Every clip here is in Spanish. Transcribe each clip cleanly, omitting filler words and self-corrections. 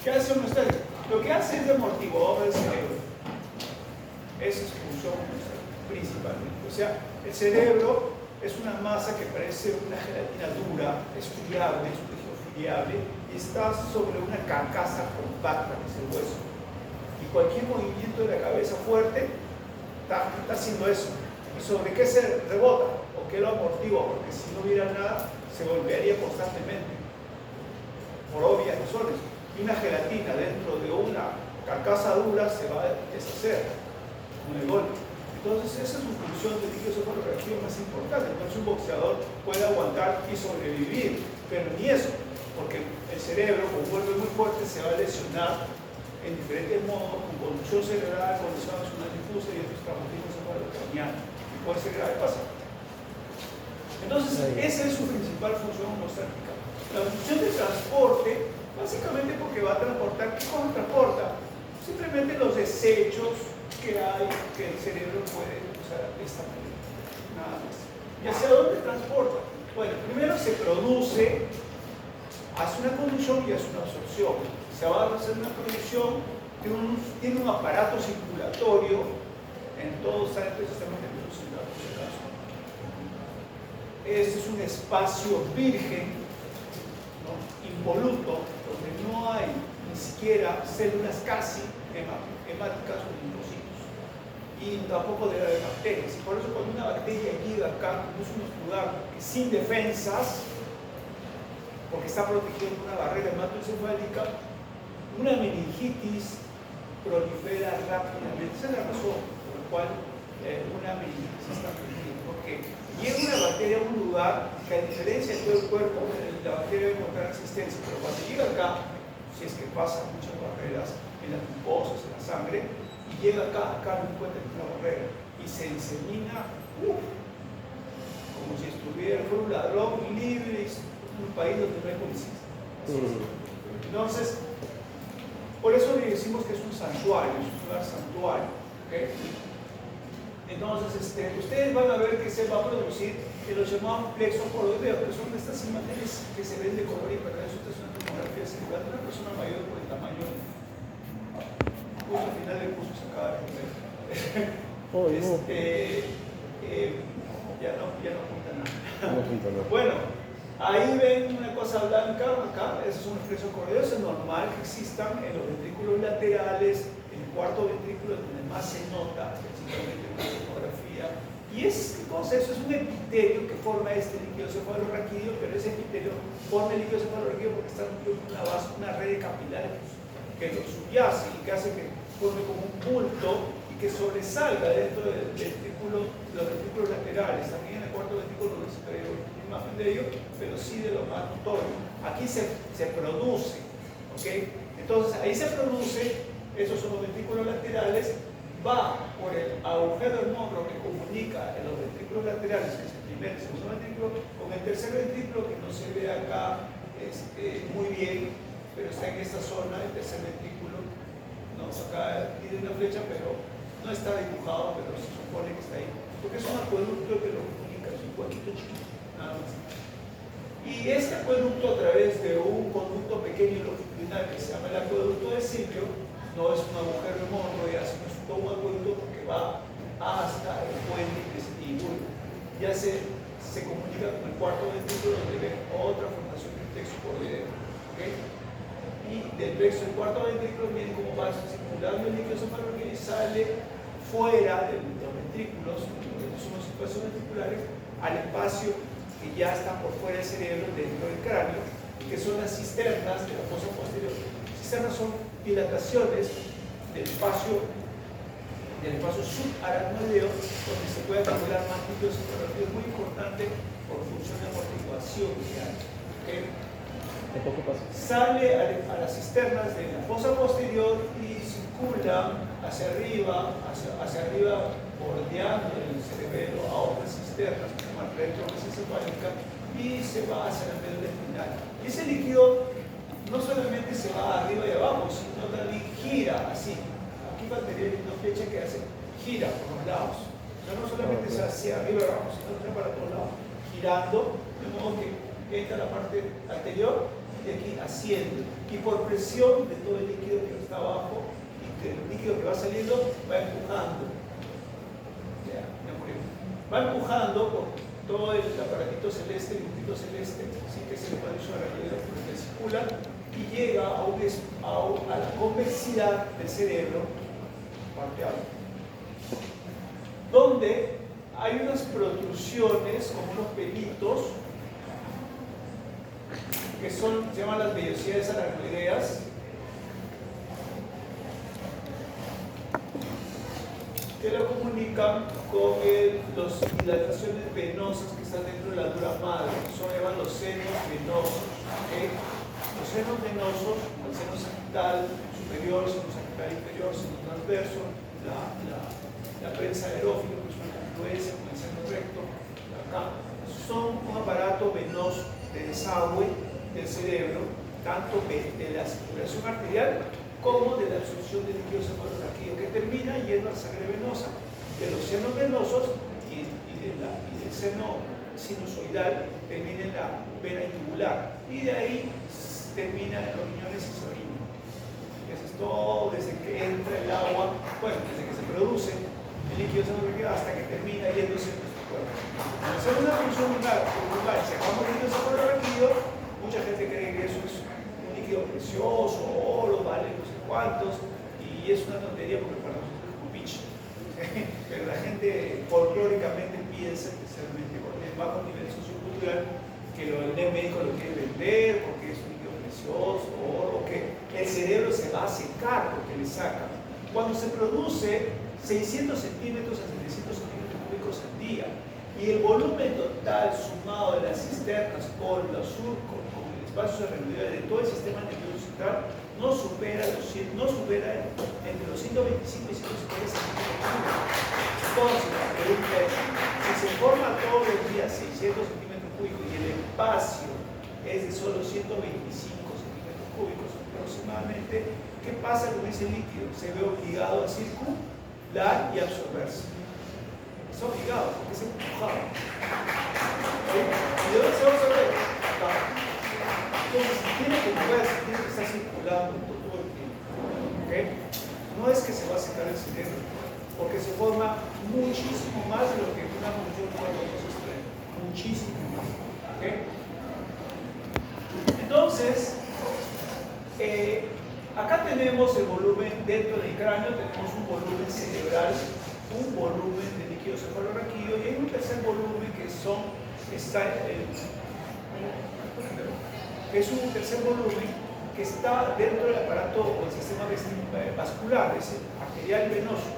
¿Qué hace homeostático? Lo que hace es de amortiguador del cerebro. Esa es su función principalmente. O sea, el cerebro es una masa que parece una gelatina dura, es friable, es un tejido friable, y está sobre una carcasa compacta, que es el hueso. Y cualquier movimiento de la cabeza fuerte está haciendo eso. ¿Y sobre qué se rebota? ¿O qué lo amortigua? Porque si no hubiera nada, se golpearía constantemente, por obvias razones. Y una gelatina dentro de una carcasa dura se va a deshacer con el golpe. Entonces esa es su función de líquido cefalorraquídeo más importante. Entonces un boxeador puede aguantar y sobrevivir, pero ni eso, porque el cerebro, con un golpe muy fuerte, se va a lesionar en diferentes modos, con conducción cerebral, conducción nacional difusa y otros traumatismos cefalocranianos. Y puede ser grave pasar. Entonces esa es su principal función homostática. La función de transporte, básicamente porque va a transportar, ¿qué cosa transporta? Simplemente los desechos que hay, que el cerebro puede usar de esta manera, nada más. ¿Y hacia dónde transporta? Bueno, primero se produce, hace una conducción y hace una absorción. Se va a hacer una producción, tiene un aparato circulatorio en todos los sistemas nerviosos centrales. Este es un espacio virgen, ¿no?, impoluto, donde no hay ni siquiera células casi hemáticas o linfocitos. Y tampoco debe haber bacterias. Y por eso cuando una bacteria llega acá, es un lugar sin defensas, porque está protegido por una barrera hematoencefálica, una meningitis prolifera rápidamente. Esa es la razón por la cual una meningitis está protegida. Porque llega una bacteria a un lugar que, a diferencia de todo el cuerpo, la bacteria debe encontrar resistencia. Pero cuando llega acá, si es que pasa muchas barreras en las mucosas, en la sangre, y llega acá no encuentra ninguna barrera y se disemina como si estuviera con un ladrón libre en un país donde no hay policía. Entonces, por eso le decimos que es un santuario, es un lugar santuario. ¿Okay? Entonces, ustedes van a ver que se va a producir en los llamados plexos coroideos, que son estas imágenes que se ven de color y para eso es una tomografía cerebral de una persona mayor por el tamaño. Al final del curso se acaba de ver. Ya no apunta nada. Bueno, ahí ven una cosa blanca acá, esos son los plexos coroideos. Es normal que existan en los ventrículos laterales, en el cuarto ventrículo donde más se nota, principalmente en la tomografía. Y ¿qué cosa? Eso es un epitelio que forma este líquido cefalorraquídeo, pero ese epitelio forma el líquido cefalorraquídeo porque está unido con una red de capilares que lo subyace y que hace que forme como un bulto y que sobresalga dentro del ventrículo, los ventrículos laterales. También en el cuarto ventrículo no se ve una imagen de ello, pero sí de lo más notorio. Aquí se produce, ¿ok? Entonces ahí se produce, esos son los ventrículos laterales, va por el agujero hermómetro que comunica en los ventrículos laterales, que es el primer y segundo ventrículo, con el tercer ventrículo que no se ve acá muy bien, pero está en esta zona, el tercer ventrículo. No, acá tiene una flecha, pero no está dibujado, pero se supone que está ahí. Porque es un acueducto que lo comunica, es un huequito chiquito, nada más. Y este acueducto, a través de un conducto pequeño longitudinal que se llama el acueducto de Silvio, no es un agujero hemorroide, sino es todo un acueducto porque va hasta el puente que es Tibur. Ya se comunica con el cuarto ventrículo, donde ven otra formación del plexo coroideo. ¿Okay? Y del plexo del cuarto ventrículo viene como va circulando el líquido cefalorraquídeo y sale fuera de los ventrículos, que son los espacios ventriculares, al espacio que ya está por fuera del cerebro, dentro del cráneo, y que son las cisternas de la fosa posterior. Cisternas son dilataciones del espacio subaracnoideo, donde se puede acumular más líquido cefalorraquídeo. Es muy importante por función de amortiguación que hay. ¿Okay? Sale a las cisternas de la fosa posterior y circula hacia arriba bordeando el cerebelo a otras cisternas que se llaman retromesencefálica y se va hacia la médula espinal. Y ese líquido no solamente se va arriba y abajo, sino también gira así. Aquí va a tener una flecha que hace gira por los lados. O sea, no solamente se hacia arriba y abajo, sino también para todos lados, girando, de modo que entra la parte anterior y aquí asciende. Y por presión de todo el líquido que está abajo y del líquido que va saliendo, va empujando. Va empujando por todo el aparatito celeste, el dibujito celeste, así que se le puede usar la realidad por el que circula y llega a la convexidad del cerebro, parte alta, donde hay unas protrusiones, como unos pelitos, que se llaman las vellosidades aracnoideas, que lo comunican con las dilataciones venosas que están dentro de la dura madre, son llaman los senos venosos. ¿Okay? Los senos venosos, el seno sagital superior, seno sagital inferior, seno transverso, la prensa aerófila, que es una confluencia con el seno recto, acá, son un aparato venoso de desagüe del cerebro, tanto de la circulación arterial como de la absorción de líquido cefalorraquídeo, que termina yendo a la sangre venosa, de los senos venosos y del seno sinusoidal termina en la vena tubular, y de ahí termina en los riñones y se orina. Eso es todo desde que entra el agua, bueno, desde que se produce el líquido cefalorraquídeo hasta que termina yéndose en nuestro cuerpo. Al hacer una función lunar, y sacamos el líquido cefalorraquídeo, mucha gente cree que eso es un líquido precioso, oro, vale no sé cuántos, y es una tontería porque para nosotros es un bicho. Pero la gente folclóricamente piensa, especialmente con el bajo nivel sociocultural, que el médico lo quiere vender porque es un líquido precioso, oro, que el cerebro se va a secar porque le saca. Cuando se produce 600 centímetros a 700 centímetros cúbicos al día, y el volumen total sumado de las cisternas con los surcos, con el espacio cerebral de todo el sistema nervioso central, no supera entre los 125 y 150 centímetros cúbicos. Entonces, la pregunta es, si se forma todos los días 600 centímetros cúbicos y el espacio es de solo 125 centímetros cúbicos aproximadamente, ¿qué pasa con ese líquido? Se ve obligado a circular y absorberse. Es obligado, porque es empujado. ¿Sí? ¿Y de dónde se va a absorber? Acá. Entonces, tiene que moverse, tiene que estar circulando todo el tiempo. ¿Okay? No es que se va a secar el cerebro, porque se forma muchísimo más de lo que una función cuando se extrae. Muchísimo más. ¿Okay? Entonces, acá tenemos el volumen dentro del cráneo, tenemos un volumen cerebral, un volumen de líquido cefalorraquídeo, y hay un tercer volumen que es un tercer volumen que está dentro del aparato o el sistema vascular, es arterial y venoso.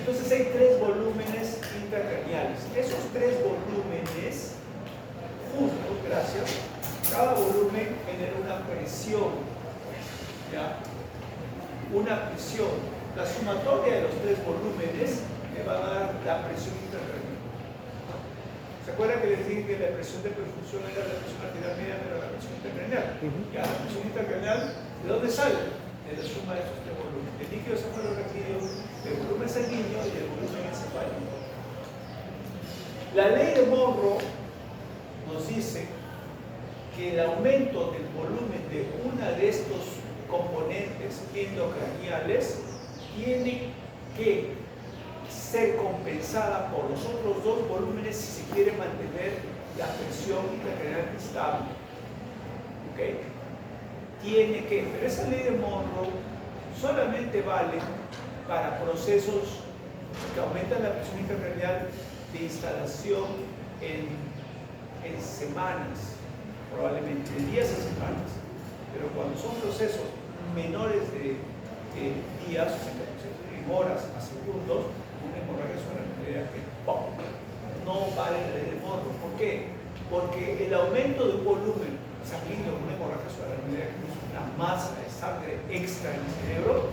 Entonces hay tres volúmenes intracraneales. Esos tres volúmenes juntos, gracias, cada volumen genera una presión, ¿ya? Una presión. La sumatoria de los tres volúmenes me va a dar la presión intracraneal. ¿Se acuerdan que les dije que la presión de perfusión era la presión arterial media, pero la presión intracraneal? Ya, la presión intracraneal, ¿de dónde sale? De la suma de estos tres volúmenes. El líquido cefalorraquídeo, el volumen sanguíneo y el volumen encefálico. La ley de Monroe nos dice que el aumento del volumen de una de estos componentes endocraniales tiene que ser compensada por los otros dos volúmenes si se quiere mantener la presión intracraneal estable. ¿Okay? Tiene que, pero esa ley de Monroe solamente vale para procesos que aumentan la presión intracraneal de instalación en semanas, probablemente de días a semanas, pero cuando son procesos menores de días, o sea, en horas a segundos, una hemorragia subaracnoidea que ¡pum!, no vale la ley de Monroe. ¿Por qué? Porque el aumento de un volumen sanguíneo, una hemorragia subaracnoidea, que es una masa de sangre extra en el cerebro,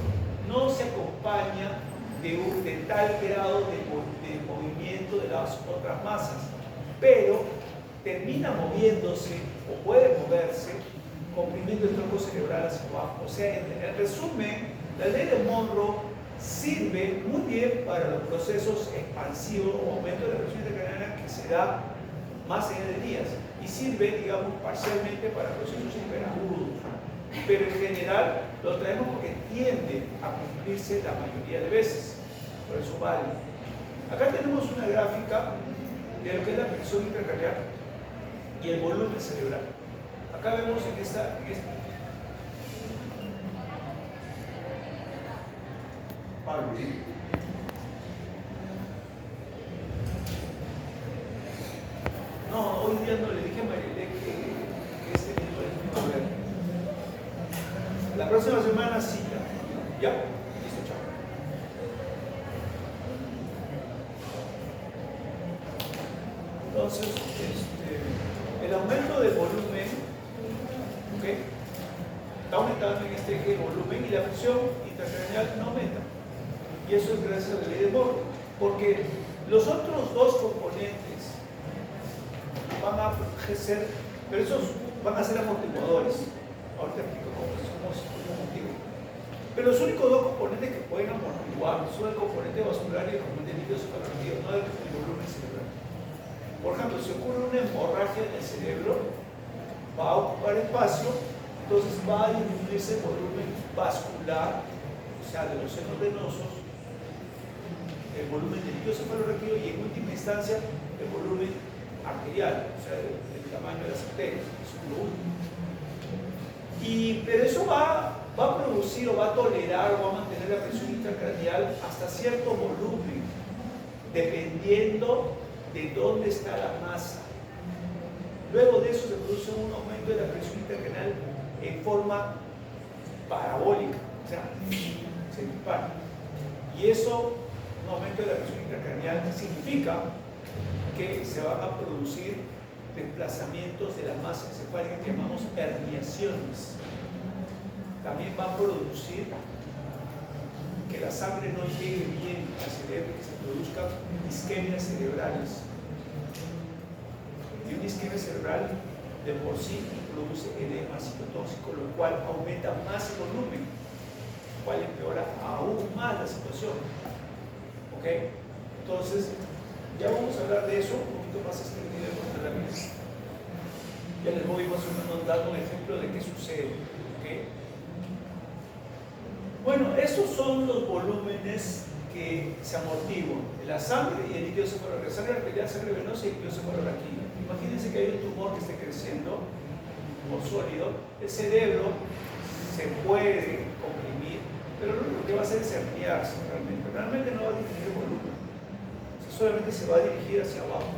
no se acompaña de tal grado de movimiento de las otras masas, pero termina moviéndose o puede moverse comprimiendo el tronco cerebral hacia abajo. O sea, en resumen, la ley de Monroe sirve muy bien para los procesos expansivos o aumento de la presión intracraneal que se da más allá de días, y sirve, digamos, parcialmente para procesos hiperagudos pero en general lo traemos porque tiende a cumplirse la mayoría de veces, por eso vale. Acá tenemos una gráfica de lo que es la presión intracraneal y el volumen cerebral. Acá vemos en esta parte. No, hoy día no le dije a Marilé que este video es muy bueno. La próxima semana sí, ya. Listo, chao. Entonces, el aumento del volumen, ¿ok? Está aumentando en este eje el volumen y la presión intracraneal no aumenta. Y eso es gracias a la ley de Moore, porque los otros dos componentes van a ser, pero esos van a ser amortiguadores. Ahorita explico cómo contigo. Pero los únicos dos componentes que pueden amortiguar son el componente vascular y el componente líquido cefalorraquídeo, no el volumen cerebral. Por ejemplo, si ocurre una hemorragia en el cerebro, va a ocupar espacio, entonces va a disminuirse el volumen vascular, o sea, de los senos venosos, el volumen del líquido cefalorraquídeo y en última instancia el volumen arterial, o sea, el tamaño de las arterias, eso es lo último. Pero eso va a producir o va a tolerar o va a mantener la presión intracraneal hasta cierto volumen, dependiendo de dónde está la masa. Luego de eso se produce un aumento de la presión intracraneal en forma parabólica, o sea, se dispara. Y eso, un aumento de la presión intracraneal, significa que se van a producir desplazamientos de la masa encefálica que llamamos herniaciones. También va a producir que la sangre no llegue bien al cerebro, que se produzcan isquemias cerebrales. Y una isquemia cerebral de por sí produce edema citotóxico, lo cual aumenta más el volumen, lo cual empeora aún más la situación. ¿Ok? Entonces, ya vamos a hablar de eso un poquito más extendido en la mesa. Ya les voy más o menos dando un ejemplo de qué sucede. ¿Ok? Bueno, estos son los volúmenes que se amortiguan: la sangre y el líquido cefalorraquídeo, sangre arterial, sangre venosa y líquido cefalorraquídeo. Imagínense que hay un tumor que esté creciendo, tumor sólido, el cerebro se puede comprimir, pero lo único que va a hacer es herniarse realmente. Realmente no va a disminuir el volumen, solamente se va a dirigir hacia abajo.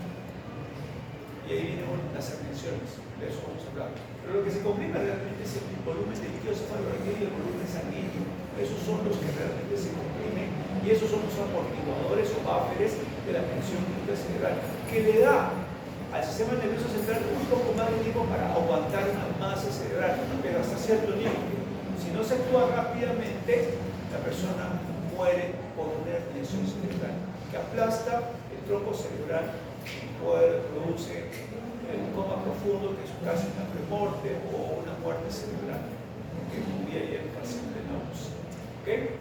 Y ahí vienen las herniaciones, de eso vamos a hablar. Pero lo que se comprime realmente es el volumen de líquido cefalorraquídeo y el volumen sanguíneo. Esos son los que realmente se comprimen y esos son los amortiguadores o bufferes de la tensión intracerebral, que le da al sistema nervioso central un poco más de tiempo para aguantar una masa cerebral, pero hasta cierto límite. Si no se actúa rápidamente, la persona muere por una herniación cerebral que aplasta el tronco cerebral y produce el coma profundo, que es casi una premorte o una muerte cerebral, que muriría el paciente náusea. ¿Okay?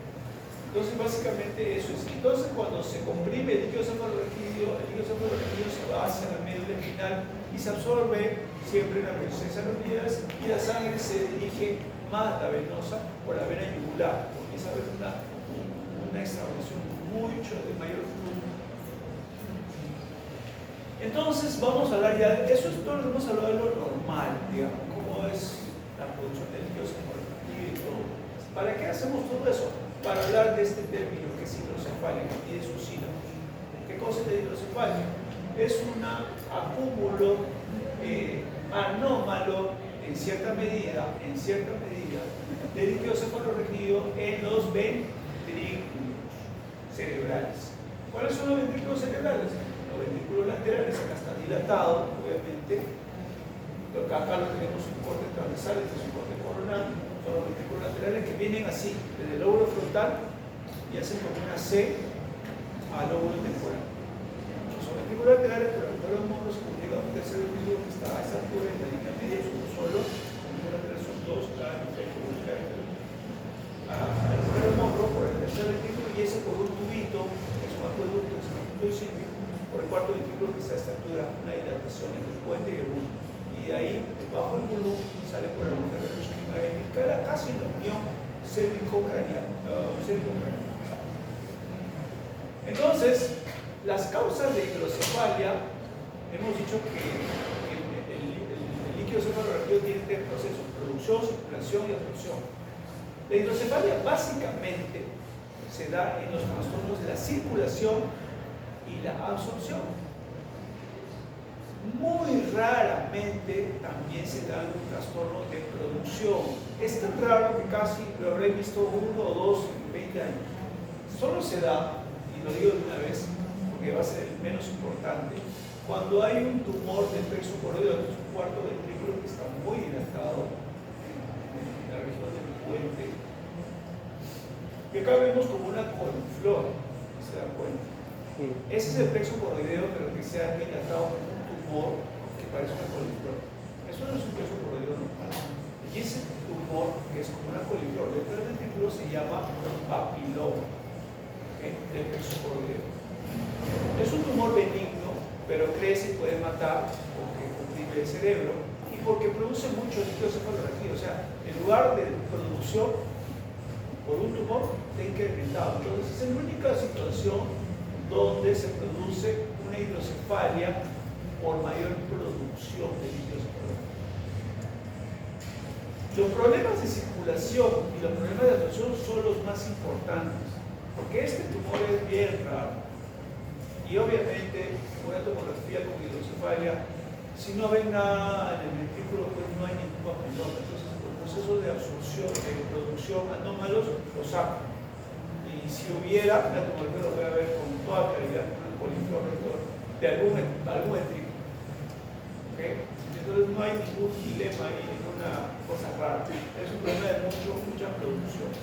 Entonces, básicamente eso es. Entonces, cuando se comprime el líquido cefalorraquídeo se va hacia la médula espinal y se absorbe siempre en la resistencia de las unidades, y la sangre se dirige más a la venosa por la vena yugular. Comienza a haber una extravasación mucho de mayor flujo. Entonces, vamos a hablar ya de eso. Es todo lo que hemos hablado de lo normal, digamos, cómo es la producción del líquido cefalorraquídeo y todo. ¿Para qué hacemos todo eso? Para hablar de este término que es hidrocefalia y de sus sílabos. ¿Qué cosa es la hidrocefalia? Es un acúmulo anómalo en cierta medida, de líquido cefalorraquídeo en los ventrículos cerebrales. ¿Cuáles son los ventrículos cerebrales? Los ventrículos laterales, acá está dilatado, obviamente. Acá lo tenemos un corte transversal, este es un corte coronal. Son los ventrículos laterales que vienen así, desde el lóbulo frontal y hacen como una C al lóbulo temporal. Son ventrículos laterales, pero el lóbulo mono se comunica con un tercer ventrículo que está a esa altura, en la línea media, es uno solo. Los ventrículos laterales son dos, cada efecto busca el mono por el tercer ventrículo y ese por un tubito, que es un acueducto, que es un acueducto cíclico, por el cuarto ventrículo que está a esta altura, una dilatación entre el puente y el bulbo. Y de ahí, bajo el bulbo, sale por el agujero de los que cada cérvico-craneal. Entonces, las causas de hidrocefalia, hemos dicho que el líquido cefalorraquídeo tiene tres procesos: producción, circulación y absorción. La hidrocefalia básicamente se da en los trastornos de la circulación y la absorción. Muy raramente también se da un trastorno de producción. Es tan raro que casi lo habré visto uno o dos en 20 años. Solo se da, y lo digo de una vez porque va a ser el menos importante, cuando hay un tumor del plexo coroideo, que es un cuarto ventrículo que está muy dilatado en la región del puente. Y acá vemos como una coliflor, ¿se dan cuenta? Ese es el plexo coroideo, pero que se ha dilatado con un tumor que parece una coliflor. Eso no es un plexo coroideo normal. Y ese tumor, que es como una coliflor dentro del ventrículo, se llama papiloma, del plexo coroideo. Es un tumor benigno, pero crece y puede matar porque comprime el cerebro y porque produce mucho líquido cefalorraquídeo. O sea, en lugar de producción por un tumor, está incrementado. Entonces, es la única situación donde se produce una hidrocefalia por mayor producción de líquido cefalorraquídeo. Los problemas de circulación y los problemas de absorción son los más importantes, porque este tumor es bien raro. Y obviamente, una tomografía con hidrocefalia, si no ven nada en el ventrículo, pues no hay ningún papiloma. Entonces, los procesos de absorción, de producción anómalos, los sacan. Y si hubiera, la tomografía lo voy a ver con toda claridad, con el coliflor de algún ventrículo. ¿Okay? Entonces, no hay ningún dilema ahí, ninguna cosa rara. Es un problema de mucha producción.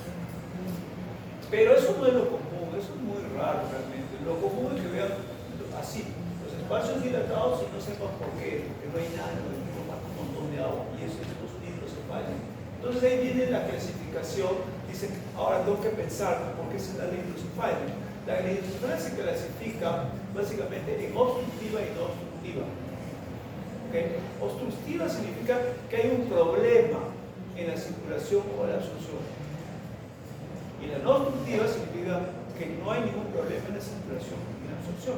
Pero eso no es lo común, eso es muy raro realmente. Lo común es que vean así, los espacios dilatados y no sepan por qué, porque no hay nada en el ventrículo, más un montón de agua, y eso es los hidrocefalia. Entonces ahí viene la clasificación, dicen, ahora tengo que pensar por qué se da la hidrocefalia. La hidrocefalia se clasifica básicamente en obstructiva y no obstructiva. ¿Okay? Obstructiva significa que hay un problema en la circulación o la absorción. Y la no obstructiva significa que no hay ningún problema en la circulación y la absorción.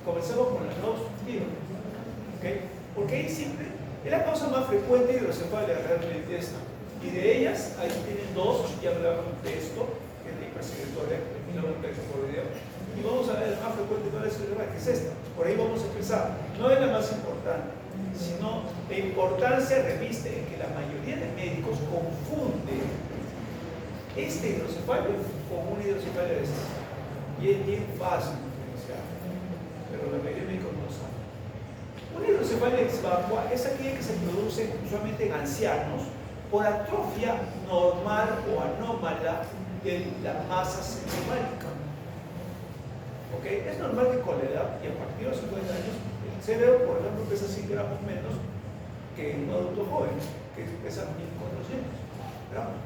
Comencemos con la no obstructiva. ¿Okay? Porque ahí siempre es la causa más frecuente de hidrocefalia realmente esta. Y de ellas, ahí tienen dos, ya hablaban de esto, que es la hipersecretoria, el plexo coroideo. Y vamos a ver la más frecuente de la hidrocefalia, que es esta. Por ahí vamos a empezar. No es la más importante, sino la importancia reviste en que la mayoría de médicos confunden este hidrocefalia con una hidrocefalia de esta. Y es bien fácil diferenciar, pero la mayoría de médicos no saben. Una hidrocefalia ex vacua es aquella que se produce usualmente en ancianos por atrofia normal o anómala de la masa cerebrálica. ¿Okay? Es normal que con la edad y a partir de los 50 años el cerebro, por ejemplo, pesa 100 gramos menos que un adulto joven, que pesa 1400 gramos.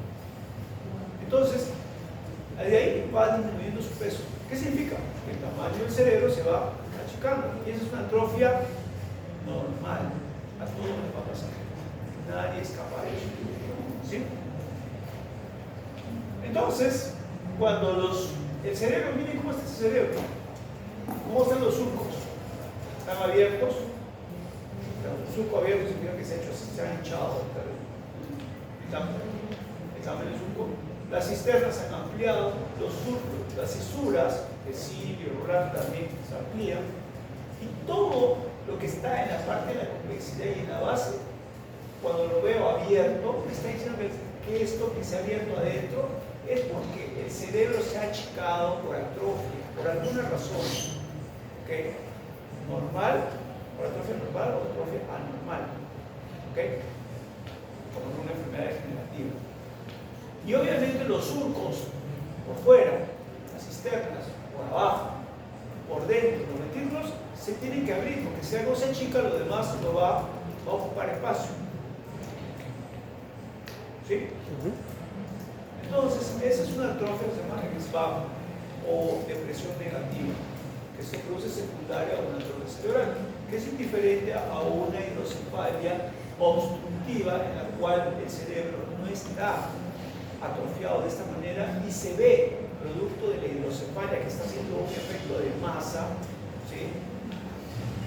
Entonces, de ahí va disminuyendo su peso. ¿Qué significa? Que el tamaño del cerebro se va achicando. Y esa es una atrofia normal. A todos les va a pasar. Nadie escapa de eso. ¿Sí? Entonces, cuando el cerebro, miren cómo está ese cerebro. ¿Cómo están los surcos? ¿Están abiertos? Un surco abierto significa que se han hinchado. Examen el surco. Las cisternas se han ampliado, los surcos, las cisuras, el cilio, el rural también se amplían, y todo lo que está en la parte de la complejidad y en la base, cuando lo veo abierto, me está diciendo que esto que se ha abierto adentro es porque el cerebro se ha achicado por atrofia, por alguna razón. ¿Okay? Normal, por atrofia normal o atrofia anormal. ¿Okay? Como una enfermedad degenerativa. Y obviamente los surcos por fuera, las cisternas, por abajo, por dentro, los ventrículos se tienen que abrir, porque si algo se achica, lo demás lo va a ocupar espacio. ¿Sí? Entonces, esa es una atrofia que se llama ex vacua o depresión negativa, que se produce secundaria a una atrofia cerebral, que es indiferente a una hidrocefalia obstructiva en la cual el cerebro no está atrofiado de esta manera y se ve, producto de la hidrocefalia que está haciendo un efecto de masa, ¿sí?,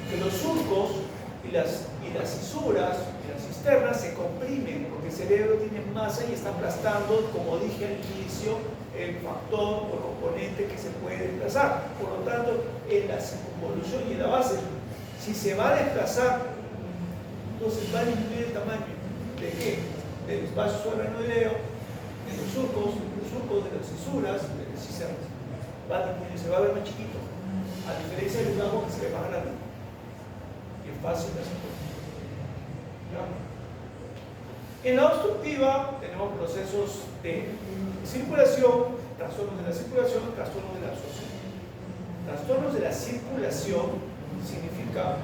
que los surcos y las fisuras y las cisternas se comprimen porque el cerebro tiene masa y está aplastando, como dije al inicio, el factor o componente que se puede desplazar. Por lo tanto, en la circunvolución y en la base, si se va a desplazar, entonces va a disminuir el tamaño de qué? Del espacio subaracnoideo, de los surcos, de las fisuras, de las cisternas. Va a disminuir, se va a ver más chiquito, a diferencia del lago que se ve más grande y es fácil de hacer. En la obstructiva tenemos procesos de circulación, trastornos de la circulación, trastornos de la absorción. Trastornos de la circulación significa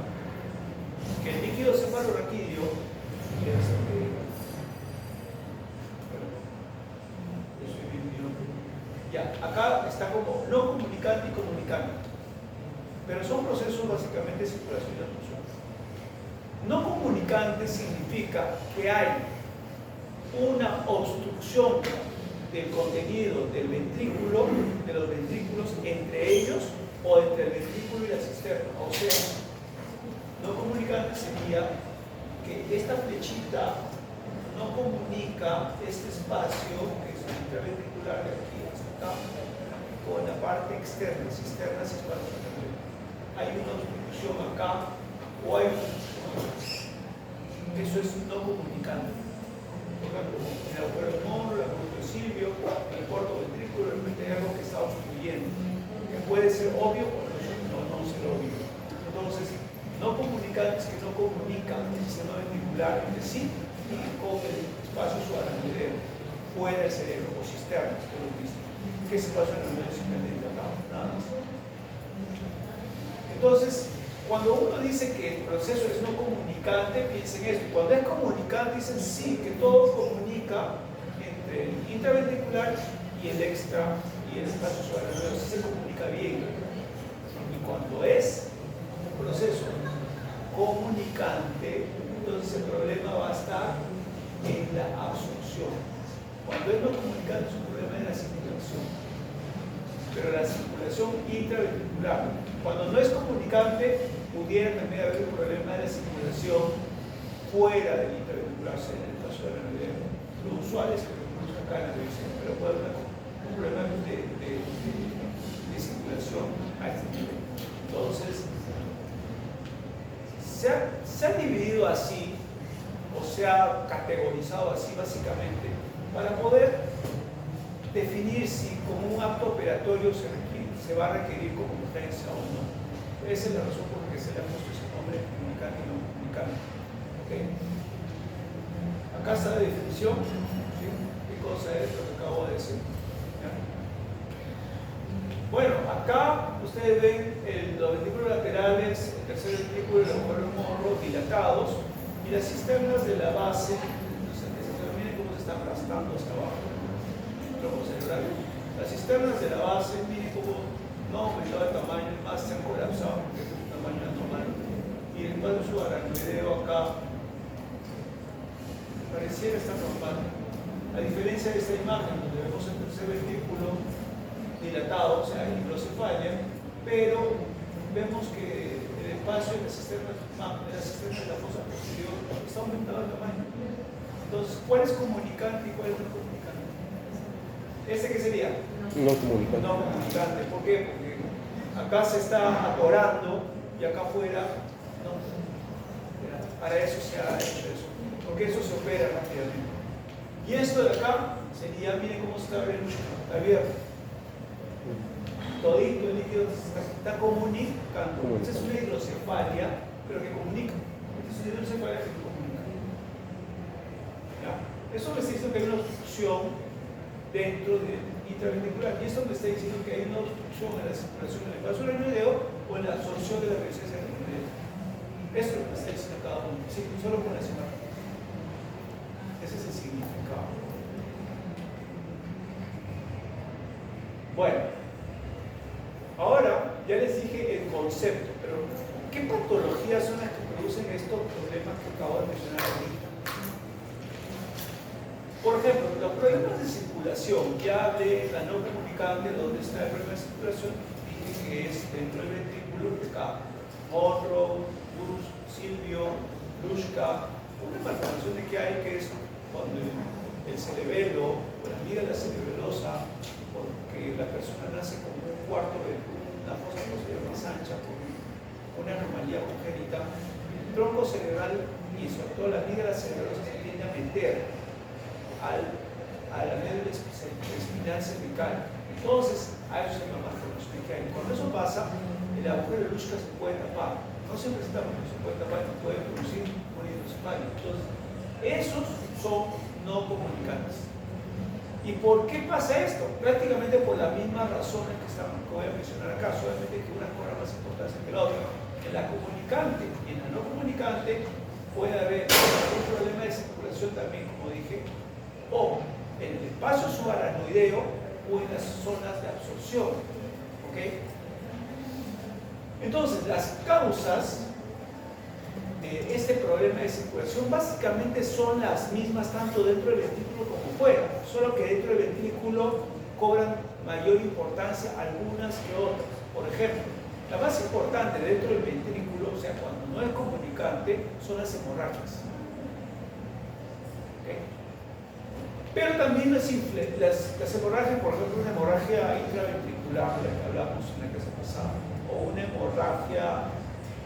que el líquido cefalorraquídeo ya, acá está como no comunicante y comunicante, pero son procesos básicamente de circulación y absorción. No comunicante significa que hay una obstrucción del contenido del ventrículo, de los ventrículos entre ellos o entre el ventrículo y la cisterna. O sea, no comunicante sería que esta flechita no comunica este espacio que es el intraventricular de aquí hasta acá con la parte externa, cisterna, espacio. Hay una obstrucción acá o hay una obstrucción. Eso es no comunicante. Por ejemplo, en el agujero de Monro, el agujero de Silvio, el corto ventrículo, hay algo que está obstruyendo, que puede ser obvio o no ser obvio. Entonces, no comunicantes que no comunican el sistema ventricular entre sí y con el espacio subaracnoideo, fuera del cerebro o cisternas, que lo mismo. ¿Qué se pasa en el medio simplemente acá? Nada más. Entonces, cuando uno dice que el proceso es no comunicante, piensen esto. Cuando es comunicante, dicen sí, que todo comunica entre el intraventricular y el extra y el espacio subaracnoideo, sí se comunica bien. Y cuando es un proceso comunicante, entonces el problema va a estar en la absorción. Cuando es no comunicante, es un problema de la circulación. Pero la circulación intraventricular. Cuando no es comunicante, pudiera también haber un problema de la circulación fuera del intraventricular, en el caso de la neurea. Lo usual es que lo produzca acá en la televisión, pero puede haber un problema de circulación a este nivel. Entonces, se ha dividido así, o se ha categorizado así básicamente, para poder definir si como un acto operatorio se va a requerir como urgencia o no. Esa es la razón por la que se le ha puesto ese nombre, comunicante y no comunicante. ¿Okay? Acá está la definición. ¿Sí? ¿Qué cosa es lo que acabo de decir? ¿Ya? Bueno, acá ustedes ven los ventrículos laterales, el tercer ventrículo y el agujero de Monro dilatados y las cisternas de la base. Miren cómo se está aplastando hacia abajo. Las cisternas de la base, miren cómo no ha aumentado el tamaño, más se han colapsado porque es un tamaño anormal. Y el espacio subaracnoideo acá pareciera estar normal. A diferencia de esta imagen donde vemos el tercer ventrículo dilatado, o sea, hidrocefalia, pero vemos que el espacio de las cisternas de la fosa posterior está aumentado el tamaño. Entonces, ¿cuál es comunicante y cuál es no comunicante? ¿Este qué sería? No comunicante. No comunicante. ¿Por qué? Porque acá se está atorando y acá afuera no. Para eso se ha hecho eso. Porque eso se opera rápidamente. Y esto de acá sería, miren cómo se está abierto. Todito el líquido está comunicando. Esta es una hidrocefalia, pero que comunica. Esta es una hidrocefalia que no comunica. ¿Ya? Eso me está diciendo que hay una obstrucción dentro del intraventricular. Y esto me está diciendo que hay una obstrucción en la circulación del espacio subaracnoideo o en la absorción de la presencia del neurea. Esto es lo que me está diciendo cada uno. Sí, solo con la imagen. Ese es el significado. Bueno, ahora ya les dije el concepto, pero ¿qué patologías son las que producen estos problemas que acabo de mencionar ahorita? Por ejemplo, la los problemas de circulación, ya hablé la no comunicante, donde está el problema de circulación, dije que es dentro del ventrículo de acá. Monroe, Bruce, Silvio, Lushka, una malformación de que hay que es cuando el cerebelo o la amígdala cerebelosa, porque la persona nace con un cuarto de una fosa posterior más ancha, por una anomalía congénita, el tronco cerebral y sobre todo la amígdala cerebelosa se tiende a meter a la médula espinal cervical. Entonces, a eso se llama malformación de Chiari. Cuando eso pasa, el agujero de Lushka se puede tapar. No siempre se tapa, pero se puede tapar y puede producir un hidrocefalia. Entonces, esos son no comunicantes. ¿Y por qué pasa esto? Prácticamente por las mismas razones que voy a mencionar acá, solamente que una cobra más importancia que la otra. En la comunicante y en la no comunicante puede haber un problema de circulación también, como dije, o en el espacio subaracnoideo o en las zonas de absorción. ¿Okay? Entonces, las causas de este problema de circulación básicamente son las mismas tanto dentro del ventrículo como fuera, solo que dentro del ventrículo cobran mayor importancia algunas que otras. Por ejemplo, la más importante dentro del ventrículo, o sea, cuando no es comunicante, son las hemorragias. ¿Okay? Pero también las hemorragias, por ejemplo, una hemorragia intraventricular, de la que hablamos en la clase pasada, o una hemorragia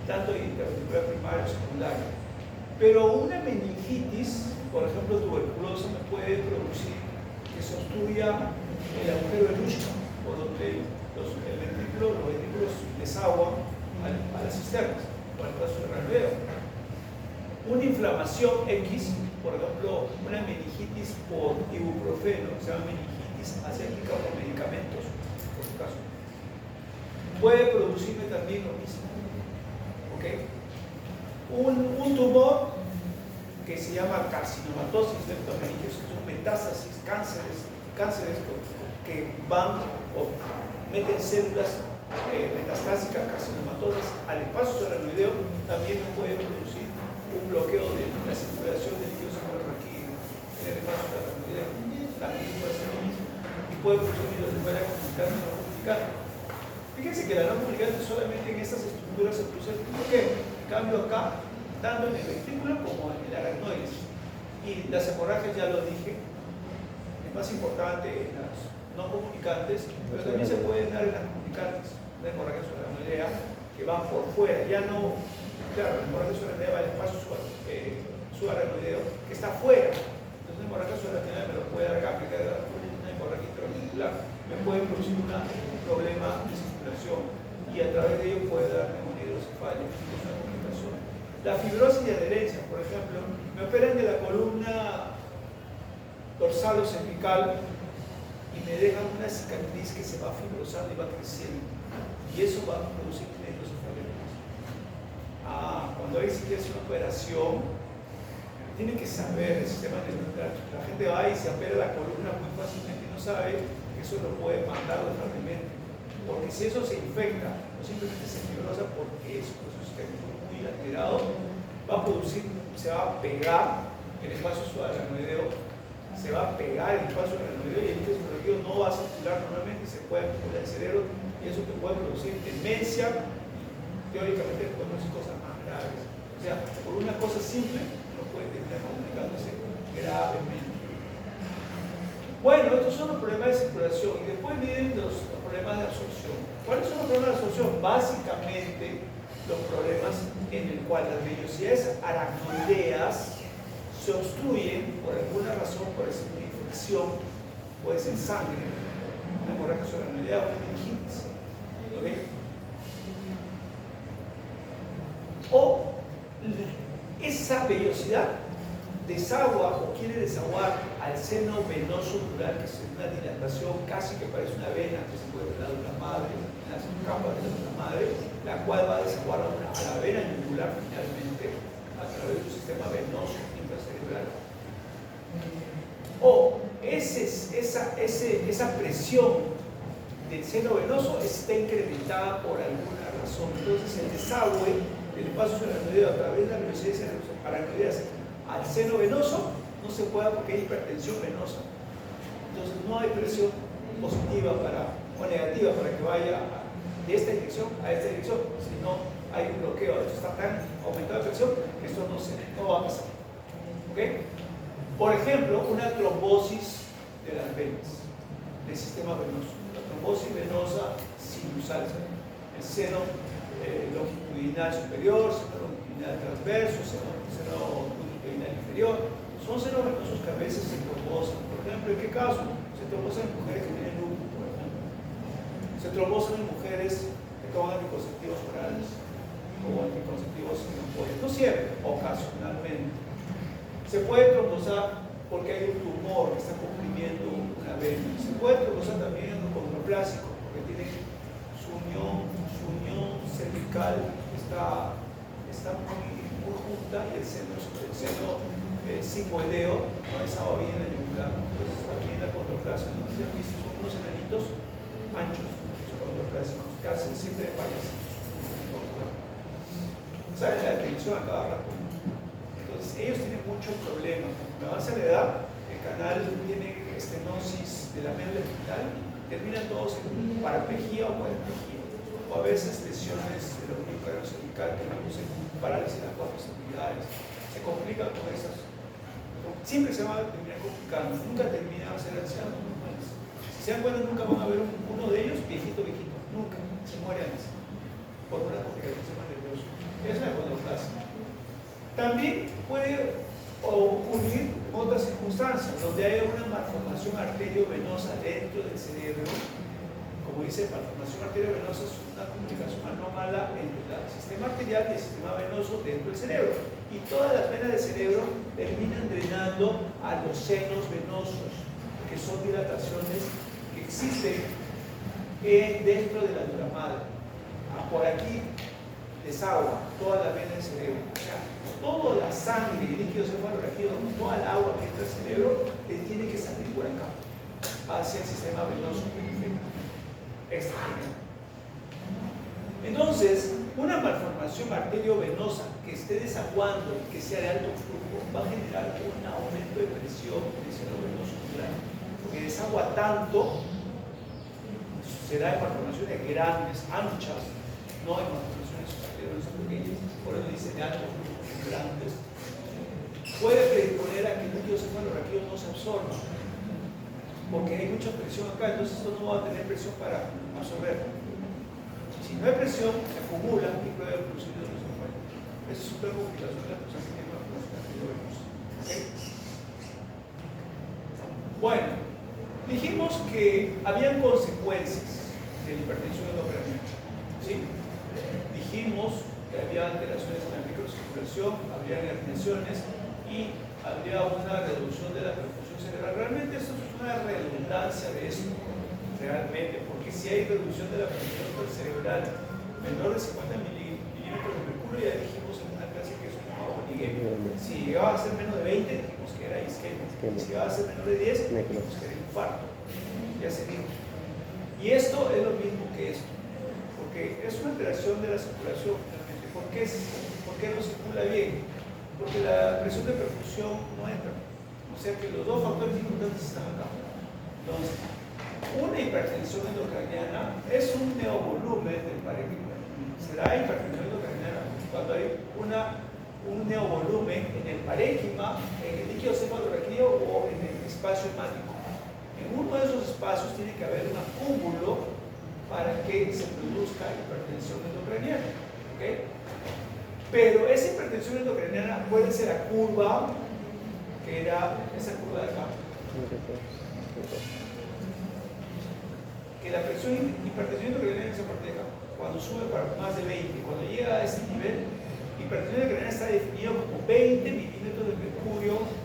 tanto intraventricular primaria o secundaria. Pero una meningitis, por ejemplo, tuberculosa, me puede producir que se obstruya el agujero de Lushka, por donde los ventrículos desaguan a las cisternas, o al paso del ralveo. Una inflamación X, por ejemplo, una meningitis por ibuprofeno, se llama meningitis aséptica por medicamentos, por su caso, puede producirme también lo mismo. ¿Okay? Un tumor que se llama carcinomatosis leptomeningeus, que son metástasis, cánceres que van o meten células metastásicas carcinomatosas al espacio subaracnoideo, también puede producir un bloqueo de la circulación del líquido subaracnoideo en el espacio subaracnoideo. También puede ser lo mismo y puede producir hidrocefalia comunicante o no comunicante. Fíjense que la no comunicante solamente en estas estructuras se produce el bloqueo. En cambio acá, tanto en el ventrículo como en el aracnoides. Y las hemorragias ya lo dije, es más importante en las no comunicantes, pero también se pueden dar en las comunicantes. Una hemorragia subaracnoidea que van por fuera, ya no, claro, la hemorragia subaracnoidea va al espacio subaracnoideo que está fuera. Entonces una hemorragia subaracnoidea me lo puede dar acá, que queda una hemorragia intraventricular, me puede producir un problema de circulación y a través de ello puede dar neumonía hidrocefalia, que es una complicación. La fibrosis de adherencia, por ejemplo, me operan de la columna dorsal o cervical y me dejan una cicatriz que se va fibrosando y va creciendo. Y eso va a producir hidrocefalia. Cuando hay que hacer una operación, tienen que saber el sistema neuronal. La gente va y se opera la columna muy fácilmente y no sabe que eso lo puede mandar localmente. Porque si eso se infecta, no simplemente se fibrosa porque es un proceso muy alterado, va a producir, se va a pegar el espacio subaracnoideo, se va a pegar el espacio subaracnoideo y el líquido subaracnoideo no va a circular normalmente y se puede acumular el cerebro y eso te puede producir demencia y teóricamente puede producir cosas más graves. O sea, por una cosa simple no puede terminar comunicándose gravemente. Bueno, estos son los problemas de circulación y después vienen los problemas de absorción. ¿Cuáles son los problemas de absorción? Básicamente los problemas en el cual las vellosidades aracnoideas se obstruyen por alguna razón, por esa infección, puede ser sangre, una hemorragia subaracnoidea o una meningitis. ¿Okay? O esa vellosidad desagua o quiere desaguar al seno venoso dural, que es una dilatación casi que parece una vena que se puede ver en la dura madre, en las capas de la dura madre, la cual va a desaguar a la vena yugular finalmente a través de un sistema venoso intracerebral. O esa presión del seno venoso está incrementada por alguna razón. Entonces el desagüe del espacio subaracnoideo a través de las vellosidades aracnoideas al seno venoso no se puede porque hay hipertensión venosa. Entonces no hay presión positiva o negativa para que vaya de esta dirección a esta dirección, sino hay un bloqueo. Esto está tan aumentado de presión que esto no va a pasar. ¿Okay? Por ejemplo, una trombosis de las venas, del sistema venoso. La trombosis venosa sinusal, el seno longitudinal superior, seno longitudinal transverso, seno longitudinal inferior. Son senos venosos que a veces se trombosan. Por ejemplo, ¿en qué caso? Se trombosan en mujeres que tienen lupus, por ejemplo. Se trombosan en mujeres que toman anticonceptivos orales o anticonceptivos sinopoides. No siempre, ocasionalmente. Se puede trombosar porque hay un tumor que está comprimiendo una vena. Se puede trombosar también en un condroplásico porque tiene su unión cervical está muy junta y el seno sigmoideo no estaba bien en el yugular. Entonces aquí en la condroplasia, ¿no? ¿Se han visto? Son unos enanitos anchos, los condroplásicos, que hacen siempre de payasitos. Sale la atención a cada rato. Entonces ellos tienen mucho problema. Cuando avanza la edad, el canal tiene estenosis de la médula espinal, terminan todos en paraplegia o cuadriplegia, o a veces lesiones de la unión cervical que producen parálisis de las cuatro extremidades. Se complican con esas. Siempre se va a terminar complicando, nunca terminan a ser ancianos normales. Si se dan cuenta, nunca van a ver uno de ellos viejito, nunca, se muere antes, por una complicación del sistema nervioso. Esa es la condroplasia. También puede ocurrir otras circunstancias donde haya una malformación arteriovenosa dentro del cerebro. Como dice, malformación arteriovenosa es una comunicación anómala entre el sistema arterial y el sistema venoso dentro del cerebro. Y todas las venas del cerebro terminan drenando a los senos venosos, que son dilataciones que existen dentro de la dura madre. Por aquí desagua toda la vena del cerebro. O sea, toda la sangre, el líquido cefalorraquídeo, toda el agua que entra al cerebro, tiene que salir por acá, hacia el sistema venoso periférico. Entonces, una malformación arteriovenosa que esté desaguando y que sea de alto flujo va a generar un aumento de presión en el seno venoso grande, porque desagua tanto, será en malformaciones grandes, anchas, no en malformaciones arteriovenosas pequeñas, por eso dice de alto flujo, grandes, puede predisponer a que el líquido cefalorraquídeo no se absorba, porque hay mucha presión acá, entonces esto no va a tener presión para absorber. Si no hay presión, se acumula y puede producir hidrocefalia. Esa es otra complicación de la persona que tiene malformación arteriovenosa. ¿Okay? Bueno, dijimos que habían consecuencias de la hipertensión endocrinal. ¿Sí? Dijimos que había alteraciones en la microcirculación, había herniaciones y había una reducción de la perfusión cerebral. Realmente esto es una redundancia de esto, realmente, porque si hay reducción de la perfusión cerebral menor de 50 milímetros de mercurio, ya dijimos en una clase que es un poligemia. Si llegaba a ser menos de 20, dijimos que era isquemia. Si llegaba a ser menor de 10, dijimos que era infarto. Ya se dijo. Y esto es lo mismo que esto, porque es una alteración de la circulación realmente. ¿Por qué no circula bien? Porque la presión de perfusión no entra. O sea que los dos factores importantes están acá. Entonces, una hipertensión endocraniana es un neovolumen del parénquima. Será hipertensión endocraniana cuando hay un neovolumen en el parénquima, en el líquido cefalorraquídeo o en el espacio hemático. En uno de esos espacios tiene que haber un acúmulo para que se produzca hipertensión endocraniana. ¿Okay? Pero esa hipertensión endocraniana puede ser a curva, que era esa curva de acá. Que la hipertensión endocraniana es esa parte de acá. Cuando sube para más de 20, cuando llega a ese nivel, hipertensión endocraniana está definido como 20 milímetros de mercurio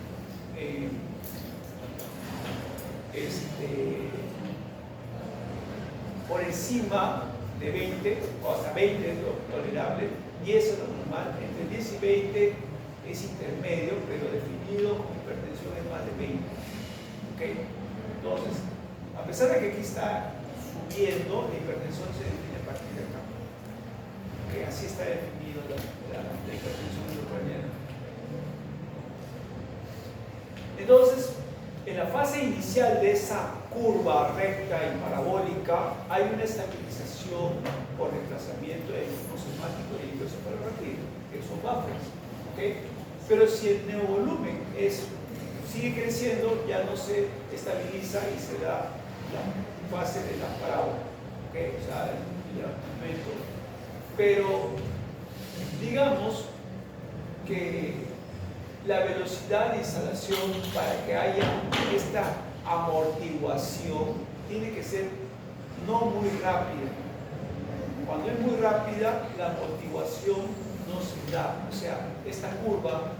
por encima de 20, o hasta 20 es lo tolerable, 10 es lo normal, entre 10 y 20 es intermedio, pero definido como hipertensión es más de 20. ¿Okay? Entonces, a pesar de que aquí está subiendo, la hipertensión se define a partir de acá. ¿Okay? Así está definido la hipertensión endocraniana. Entonces, en la fase inicial de esa curva recta y parabólica hay una estabilización por desplazamiento del ritmo osmomático y el hidrocefalorraquídeo, que son buffers, ¿okay? Pero si el neovolumen sigue creciendo, ya no se estabiliza y se da la fase de la parábola, ¿okay? O sea, el aumento. Pero digamos que la velocidad de instalación para que haya esta amortiguación tiene que ser no muy rápida. Cuando es muy rápida, la amortiguación no se da. O sea, esta curva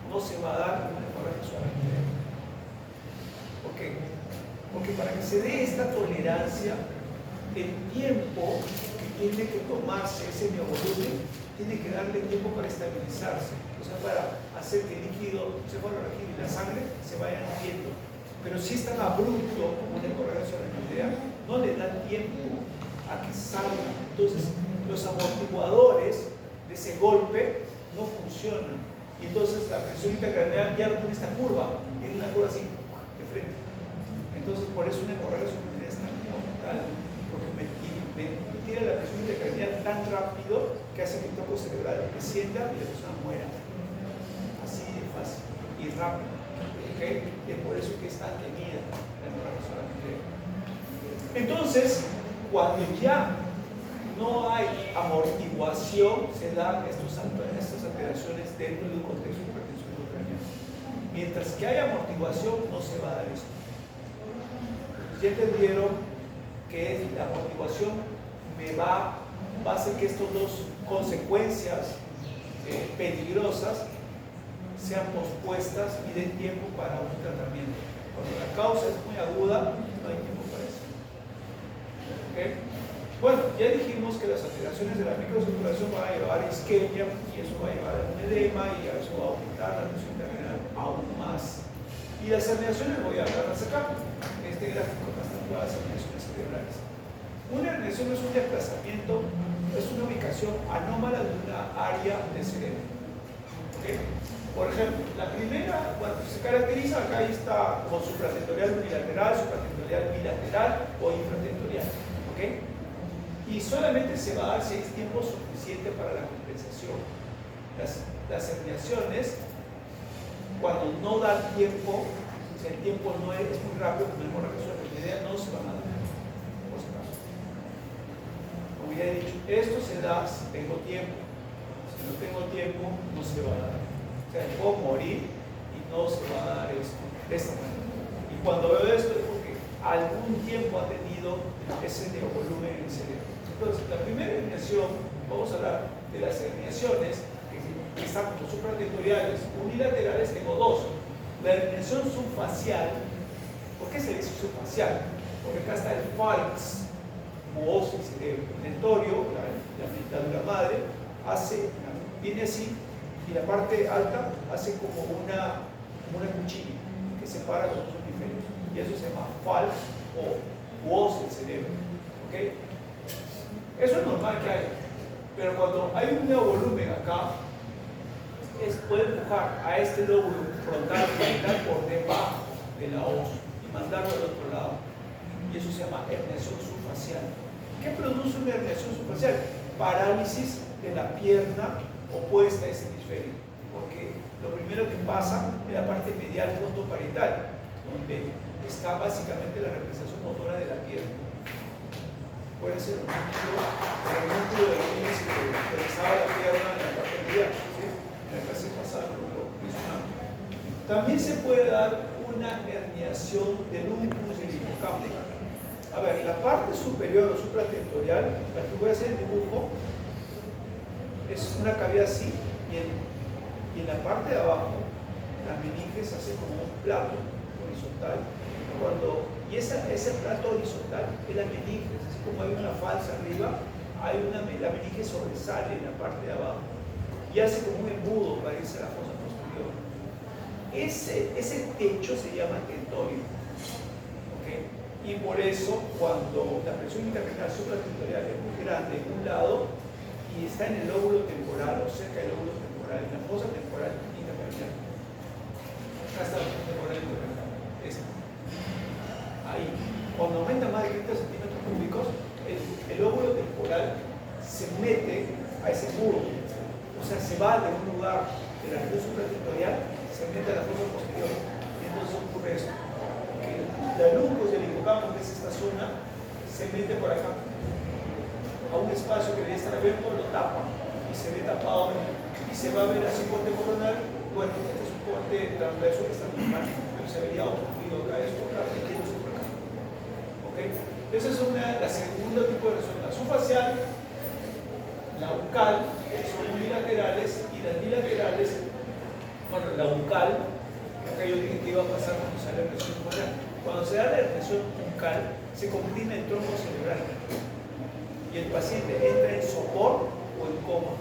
no se va a dar de una forma suave. ¿Por qué? Porque para que se dé esta tolerancia, el tiempo que tiene que tomarse ese neovolumen tiene que darle tiempo para estabilizarse, o sea, para hacer que el líquido cefalorraquídeo y la sangre se vayan moviendo. Pero si es tan abrupto como una correlación nuclear, no le da tiempo a que salga. Entonces, los amortiguadores de ese golpe no funcionan. Y entonces la presión intracraneal ya no tiene esta curva, tiene una curva así, de frente. Entonces, por eso una correlación nuclear es tan mortal, porque me tira la presión intracraneal tan rápido que hace que el tronco cerebral descienda y la persona muera. Así de fácil y rápido. ¿Okay? Y es por eso que es tan temida la correlación nuclear. Entonces, cuando ya no hay amortiguación, se dan estas alteraciones dentro de un contexto de hipertensión intracraneal. Mientras que hay amortiguación, no se va a dar esto. Ya entendieron que la amortiguación va a hacer que estas dos consecuencias peligrosas sean pospuestas y den tiempo para un tratamiento. Cuando la causa es muy aguda, no hay tiempo para eso. ¿Okay? Bueno, ya dijimos que las alteraciones de la microcirculación van a llevar a isquemia y eso va a llevar a un edema y eso va a aumentar la presión intracraneal aún más. Y las herniaciones voy a hablarlas acá. Este gráfico está todas las herniaciones cerebrales. Una herniación es un desplazamiento, es una ubicación anómala de una área del cerebro. ¿Okay? Por ejemplo, la primera, bueno, se caracteriza, acá está como supratentorial unilateral, supratentorial bilateral o infratentorial. ¿Okay? Y solamente se va a dar si hay tiempo suficiente para la compensación. Las herniaciones, cuando no dan tiempo, si el tiempo no es muy rápido, como hemorragia supratentorial, no se van a dar. Por si acaso. Como ya he dicho, esto se da si tengo tiempo. Si no tengo tiempo, no se va a dar. O sea, puedo morir y no se va a dar esto de esta manera. Y cuando veo esto es porque algún tiempo ha tenido ese neovolumen en el cerebro. Entonces, la primera herniación, vamos a hablar de las herniaciones que están como supratentoriales, unilaterales, tengo dos. La herniación subfacial, ¿por qué se dice subfacial? Porque acá está el falx, muoso el cerebro. El tentorio, la dentadura madre, viene así, y la parte alta hace como una cuchilla que separa los dos hemisferios. Y eso se llama falx o muoso el cerebro. ¿Okay? Eso es normal que haya, pero cuando hay un neovolumen acá, puede empujar a este lóbulo frontal por debajo de la hoz y mandarlo al otro lado. Y eso se llama herniación subfacial. ¿Qué produce una herniación subfacial? Parálisis de la pierna opuesta a ese hemisferio, porque lo primero que pasa es la parte medial frontoparietal, donde está básicamente la representación motora de la pierna. Puede ser un núcleo de índice que represaba la pierna en la parte medial, ¿sí? En la clase pasada lo mencionamos. También se puede dar una herniación del uncus y el hipocampo. A ver, la parte superior o supratentorial, la que voy a hacer el dibujo, es una cavidad así, y en la parte de abajo, la meninge se hace como un plato horizontal. Y ese plato horizontal es la meninge, es así como hay una falsa arriba, la meninge sobresale en la parte de abajo y hace como un embudo para irse a la fosa posterior. Ese techo se llama tentorio. ¿Okay? Y por eso, cuando la presión intracraneal supratentorial es muy grande en un lado y está en el lóbulo temporal o cerca del lóbulo temporal, en la fosa temporal intracraneal, la región supratentorial se mete a la fosa posterior. Y entonces ocurre esto, que la luz del hipocampo, que es esta zona, se mete por acá, a un espacio que debería estar abierto, lo tapa y se ve tapado y se va a ver así corte coronal. Bueno, este es un corte transverso que está normal, pero se vería obstruido acá, esto acá, y esto por acá. ¿Ok? Esa es la segunda tipo de resonancia facial. La bucal, que son bilaterales, y las bilaterales, bueno, la bucal, que acá yo dije que iba a pasar cuando sale la regresión bucal. Cuando se da la regresión bucal, se comprime el tronco cerebral y el paciente entra en sopor o en coma.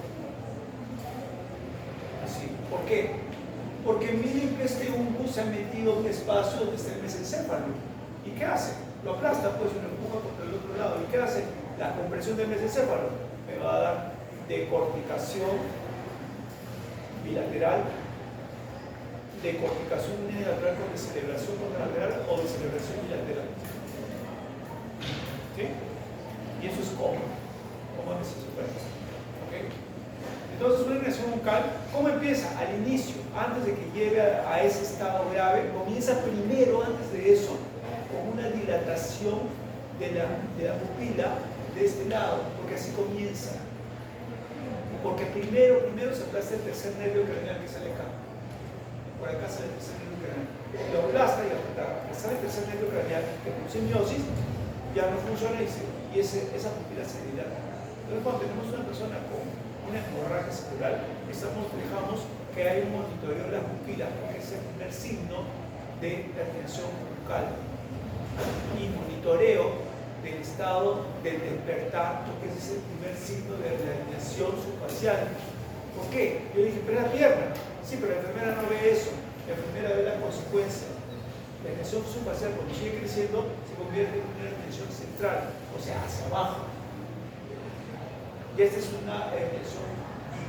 Así. ¿Por qué? Porque miren que este hongo se ha metido en un espacio donde está el mesencéfalo. ¿Y qué hace? Lo aplasta, pues lo empuja contra el otro lado. ¿Y qué hace? La compresión del mesencéfalo me va a dar decorticación bilateral, decorticación unilateral con descelebración contralateral o descelebración bilateral. ¿Sí? Y eso es coma mesencéfalo. ¿Ok? Entonces, una herniación bucal, ¿cómo empieza? Al inicio, antes de que llegue a ese estado grave, comienza primero, antes de eso, con una dilatación de la pupila de este lado, porque así comienza. Porque primero se aplasta el tercer nervio craneal que sale acá. Por acá sale el tercer nervio craneal. Lo aplasta y sale el tercer nervio craneal, que produce miosis, ya no funciona y esa pupila se dilata. Entonces, cuando tenemos una persona con una hemorragia cerebral, dejamos que hay un monitoreo de la pupila, porque es el primer signo de la herniación bucal. Y monitoreo del estado del despertar, porque ese es el primer signo de la herniación subfacial. ¿Por qué? Yo dije, pero la pierna. Sí, pero la enfermera no ve eso. La enfermera ve la consecuencia. La herniación subfacial, cuando sigue creciendo, se convierte en una herniación central, o sea, hacia abajo. Y esta es una herniación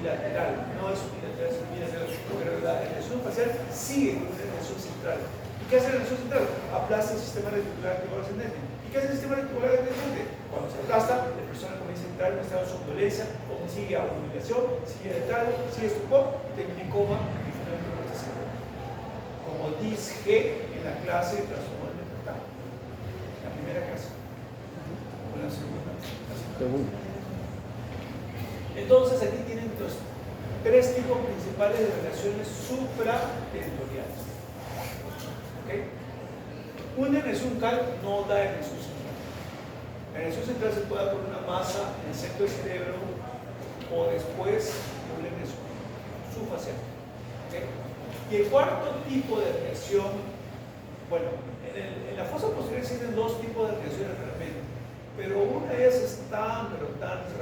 bilateral, no es unilateral, es bilateral, pero la herniación facial sigue con una herniación central. ¿Y qué hace la herniación central? Aplasta el sistema reticular que va ascendente. ¿Y qué hace el sistema reticular ascendente? Cuando se aplasta, la persona comienza a entrar en un estado de somnolencia, o sigue a humillación, sigue letargo, sigue estupor, termina en coma y finalmente muerte cerebral. Como dije en la clase de trastorno del despertar, la primera clase, o la segunda. Entonces aquí tienen los tres tipos principales de relaciones supratentoriales. ¿Okay? Una herniación bucal no da herniación central. La herniación central se puede dar por una masa en el centro del cerebro o después de una herniación subfacial. ¿Okay? Y el cuarto tipo de herniación, bueno, en la fosa posterior existen dos tipos de herniaciones realmente, pero una de ellas es tan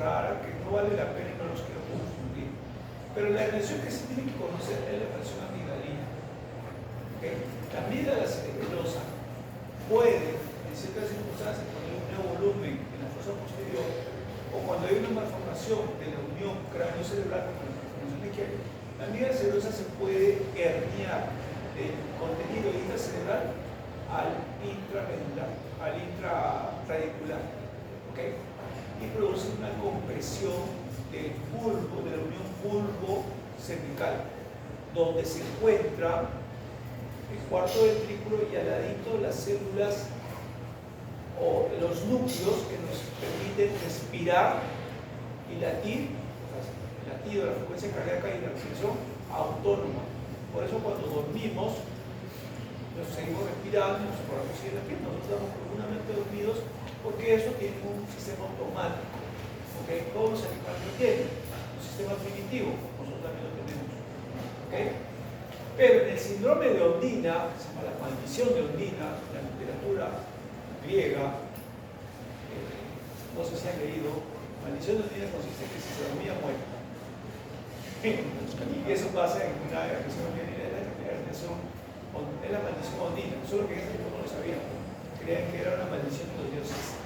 rara que no vale la pena y no los quiero confundir. Pero la herniación que se tiene que conocer es la herniación amigdalina. ¿Okay? La amígdala cerebelosa puede, en ciertas circunstancias, poner un nuevo volumen en la fosa posterior, o cuando hay una malformación de la unión cráneo-cerebral con la malformación de Kiefer, la amígdala cerebelosa se puede herniar del contenido intracerebral al intramedular, al intraradicular. ¿Okay? Y produce una compresión del bulbo, de la unión bulbo-cervical, donde se encuentra el cuarto ventrículo y al ladito las células o los núcleos que nos permiten respirar y latir, el latido, la frecuencia cardíaca y la respiración autónoma. Por eso cuando dormimos, nos seguimos respirando, nos acordamos de la piel, nosotros estamos profundamente dormidos porque eso tiene un sistema automático. ¿Okay? Todos los animales lo tienen, un sistema primitivo, nosotros también lo tenemos. ¿Okay? Pero en el síndrome de Ondina, se llama la maldición de Ondina, la literatura griega, no sé si han leído, maldición de Ondina consiste en que si se dormía muere. Y eso pasa en una herniación ondina, es la maldición ondina, solo que en ese tiempo no lo sabían, creían que era una maldición de los dioses.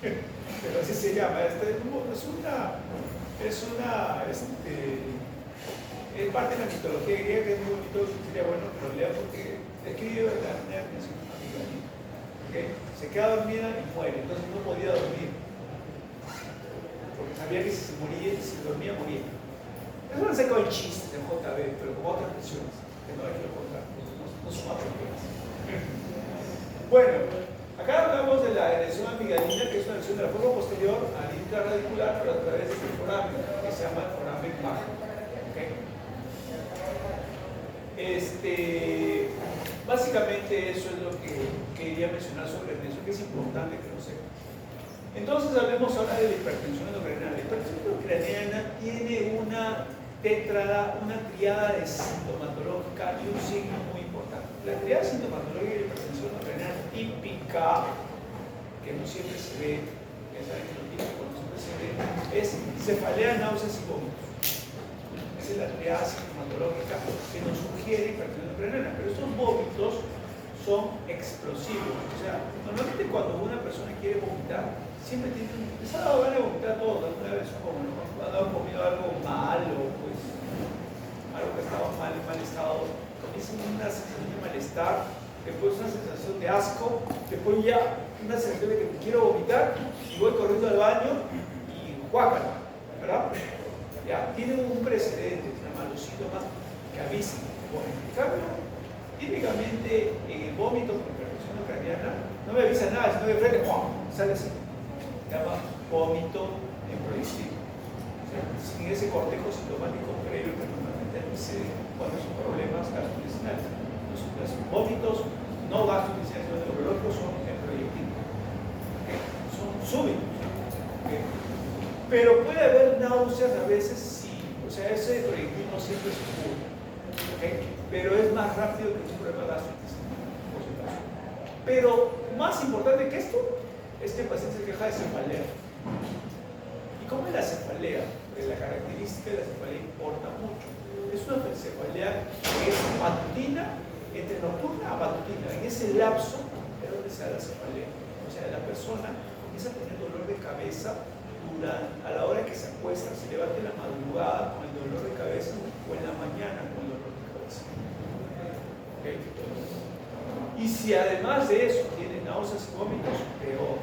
Pero así se llama, es parte de la mitología griega, que es muy bonito, sería bueno que lo lea porque describe la herniación amigdalina. ¿Okay? Se queda dormida y muere, entonces no podía dormir, porque sabía que si se dormía, moría. Eso lo sé con chistes en JB, pero con otras presiones, que no hay que contar, no son apropiadas. Bueno, acá hablamos de la erección amigdalina, que es una erección de la forma posterior al intraradicular, pero a través de este foramen, que se llama el foramen bajo. ¿Okay? Básicamente eso es lo que quería mencionar sobre eso, que es importante que lo sepan. Entonces hablemos ahora de la hipertensión endocrinal. La hipertensión endocrinal tiene una tétrada, una triada de sintomatológica y un signo muy importante. La triada sintomatológica de la hipertensión endocrinal típica, que no siempre se ve, ya saben que lo típico no siempre se ve, es cefalea, náuseas y vómitos. Esa es la triada sintomatológica que nos sugiere hipertensión endocrinal. Pero estos vómitos son explosivos. O sea, normalmente cuando una persona quiere vomitar, siempre tiene esa van a vomitar todos alguna vez, como ¿no? Cuando han comido algo malo, pues algo que estaba mal, en mal estado, comienzan una sensación de malestar, después una sensación de asco, después ya una sensación de que quiero vomitar y voy corriendo al baño y guácala, ¿verdad? Ya, tienen un precedente, se llaman los síntomas que avisan. Bueno, en cambio, típicamente en el vómito por hipertensión endocrinal no me avisa nada, sino de frente, ¡pum!, sale así. Se llama vómito en proyectil. O sea, sin ese cortejo sintomático previo que normalmente se cuando son problemas gastrointestinales. Los vómitos no gastrointestinales, sino neurológicos son en proyectil. ¿Okay? Son súbitos. ¿Okay? Pero puede haber náuseas a veces, sí. O sea, ese proyectil no siempre es oscuro. ¿Okay? Pero es más rápido que un problema gastrointestinal, por supuesto. Pero más importante que esto, este paciente se queja de cefalea. ¿Y cómo es la cefalea? Porque la característica de la cefalea importa mucho. Es una cefalea que es matutina, entre nocturna a matutina. En ese lapso es donde se da la cefalea. O sea, la persona comienza a tener dolor de cabeza a la hora que se acuesta, se levanta en la madrugada con el dolor de cabeza o en la mañana con el dolor de cabeza. ¿Okay? Y si además de eso tiene náuseas y vómitos, peor.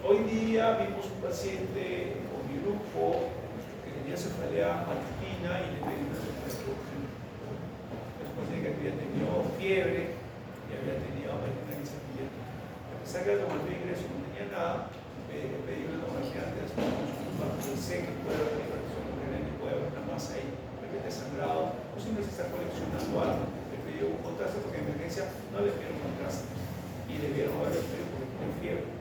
Hoy día vimos un paciente con mi grupo que tenía cefalea matutina y le pedimos el prescripción. Después de que había tenido fiebre y había tenido una guisapilleta. A pesar que la tomografía de ingreso no tenía nada, le pedí una tomografía antes, porque sé que puede haber una hipertensión endocrinal y puede haber una masa ahí, repente sangrado, o siempre se está coleccionando algo. Le pedí un contraste porque en emergencia no le pidieron contraste y le dieron varios estudios porque tiene fiebre.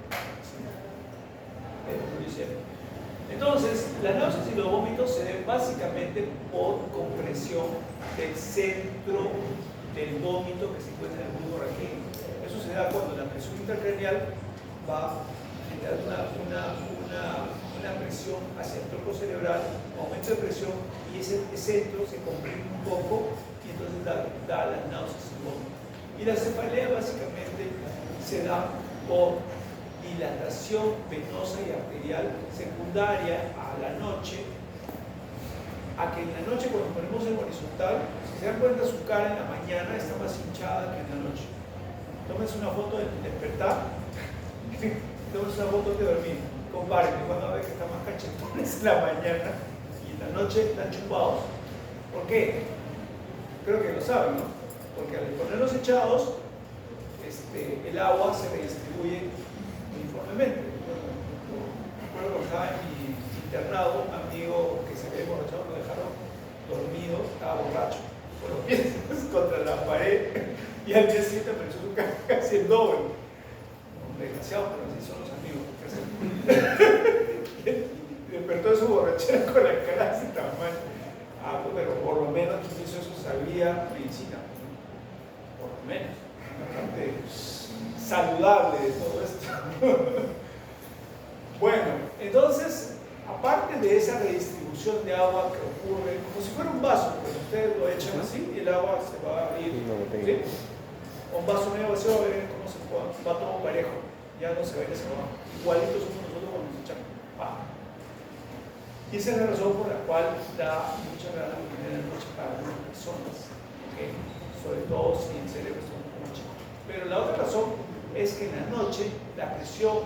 Entonces, las náuseas y los vómitos se deben básicamente por compresión del centro del vómito que se encuentra en el bulbo raquídeo. Eso se da cuando la presión intracraneal va a generar una presión hacia el tronco cerebral, aumento de presión y ese centro se comprime un poco y entonces da las náuseas y vómitos. Y la cefalea básicamente se da por dilatación venosa y arterial secundaria a la noche, a que en la noche cuando ponemos en horizontal, si se dan cuenta su cara en la mañana está más hinchada que en la noche. Tómense una foto del despertar, tómense una foto de dormir, comparen, cuando ve que está más cachetones en la mañana y en la noche están chupados. ¿Por qué? Creo que lo saben, ¿no? Porque al ponerlos echados, el agua se redistribuye uniformemente. Recuerdo que estaba en mi internado, un amigo que se había emborrachado, lo dejaron dormido, estaba borracho, con los pies contra la pared, y al día siguiente apareció casi el doble. Desgraciado, pero así son los amigos. Despertó de su borrachera con la cara así tan mal. Ah, pues, pero por lo menos hizo eso, sabía medicina. Por lo menos. Bastante saludable de todo esto. Bueno, entonces, aparte de esa redistribución de agua que ocurre, como si fuera un vaso, pues ustedes lo echan así y el agua se va a ir. ¿Sí? Un vaso medio vacío, a ver cómo se va todo parejo. Ya no se ve que se va. Igualitos somos nosotros cuando nos echamos. Y esa es la razón por la cual da mucha gana de la noche para algunas personas. ¿Okay? Sobre todo si el cerebro está muy chico. Pero la otra razón es que en la noche la presión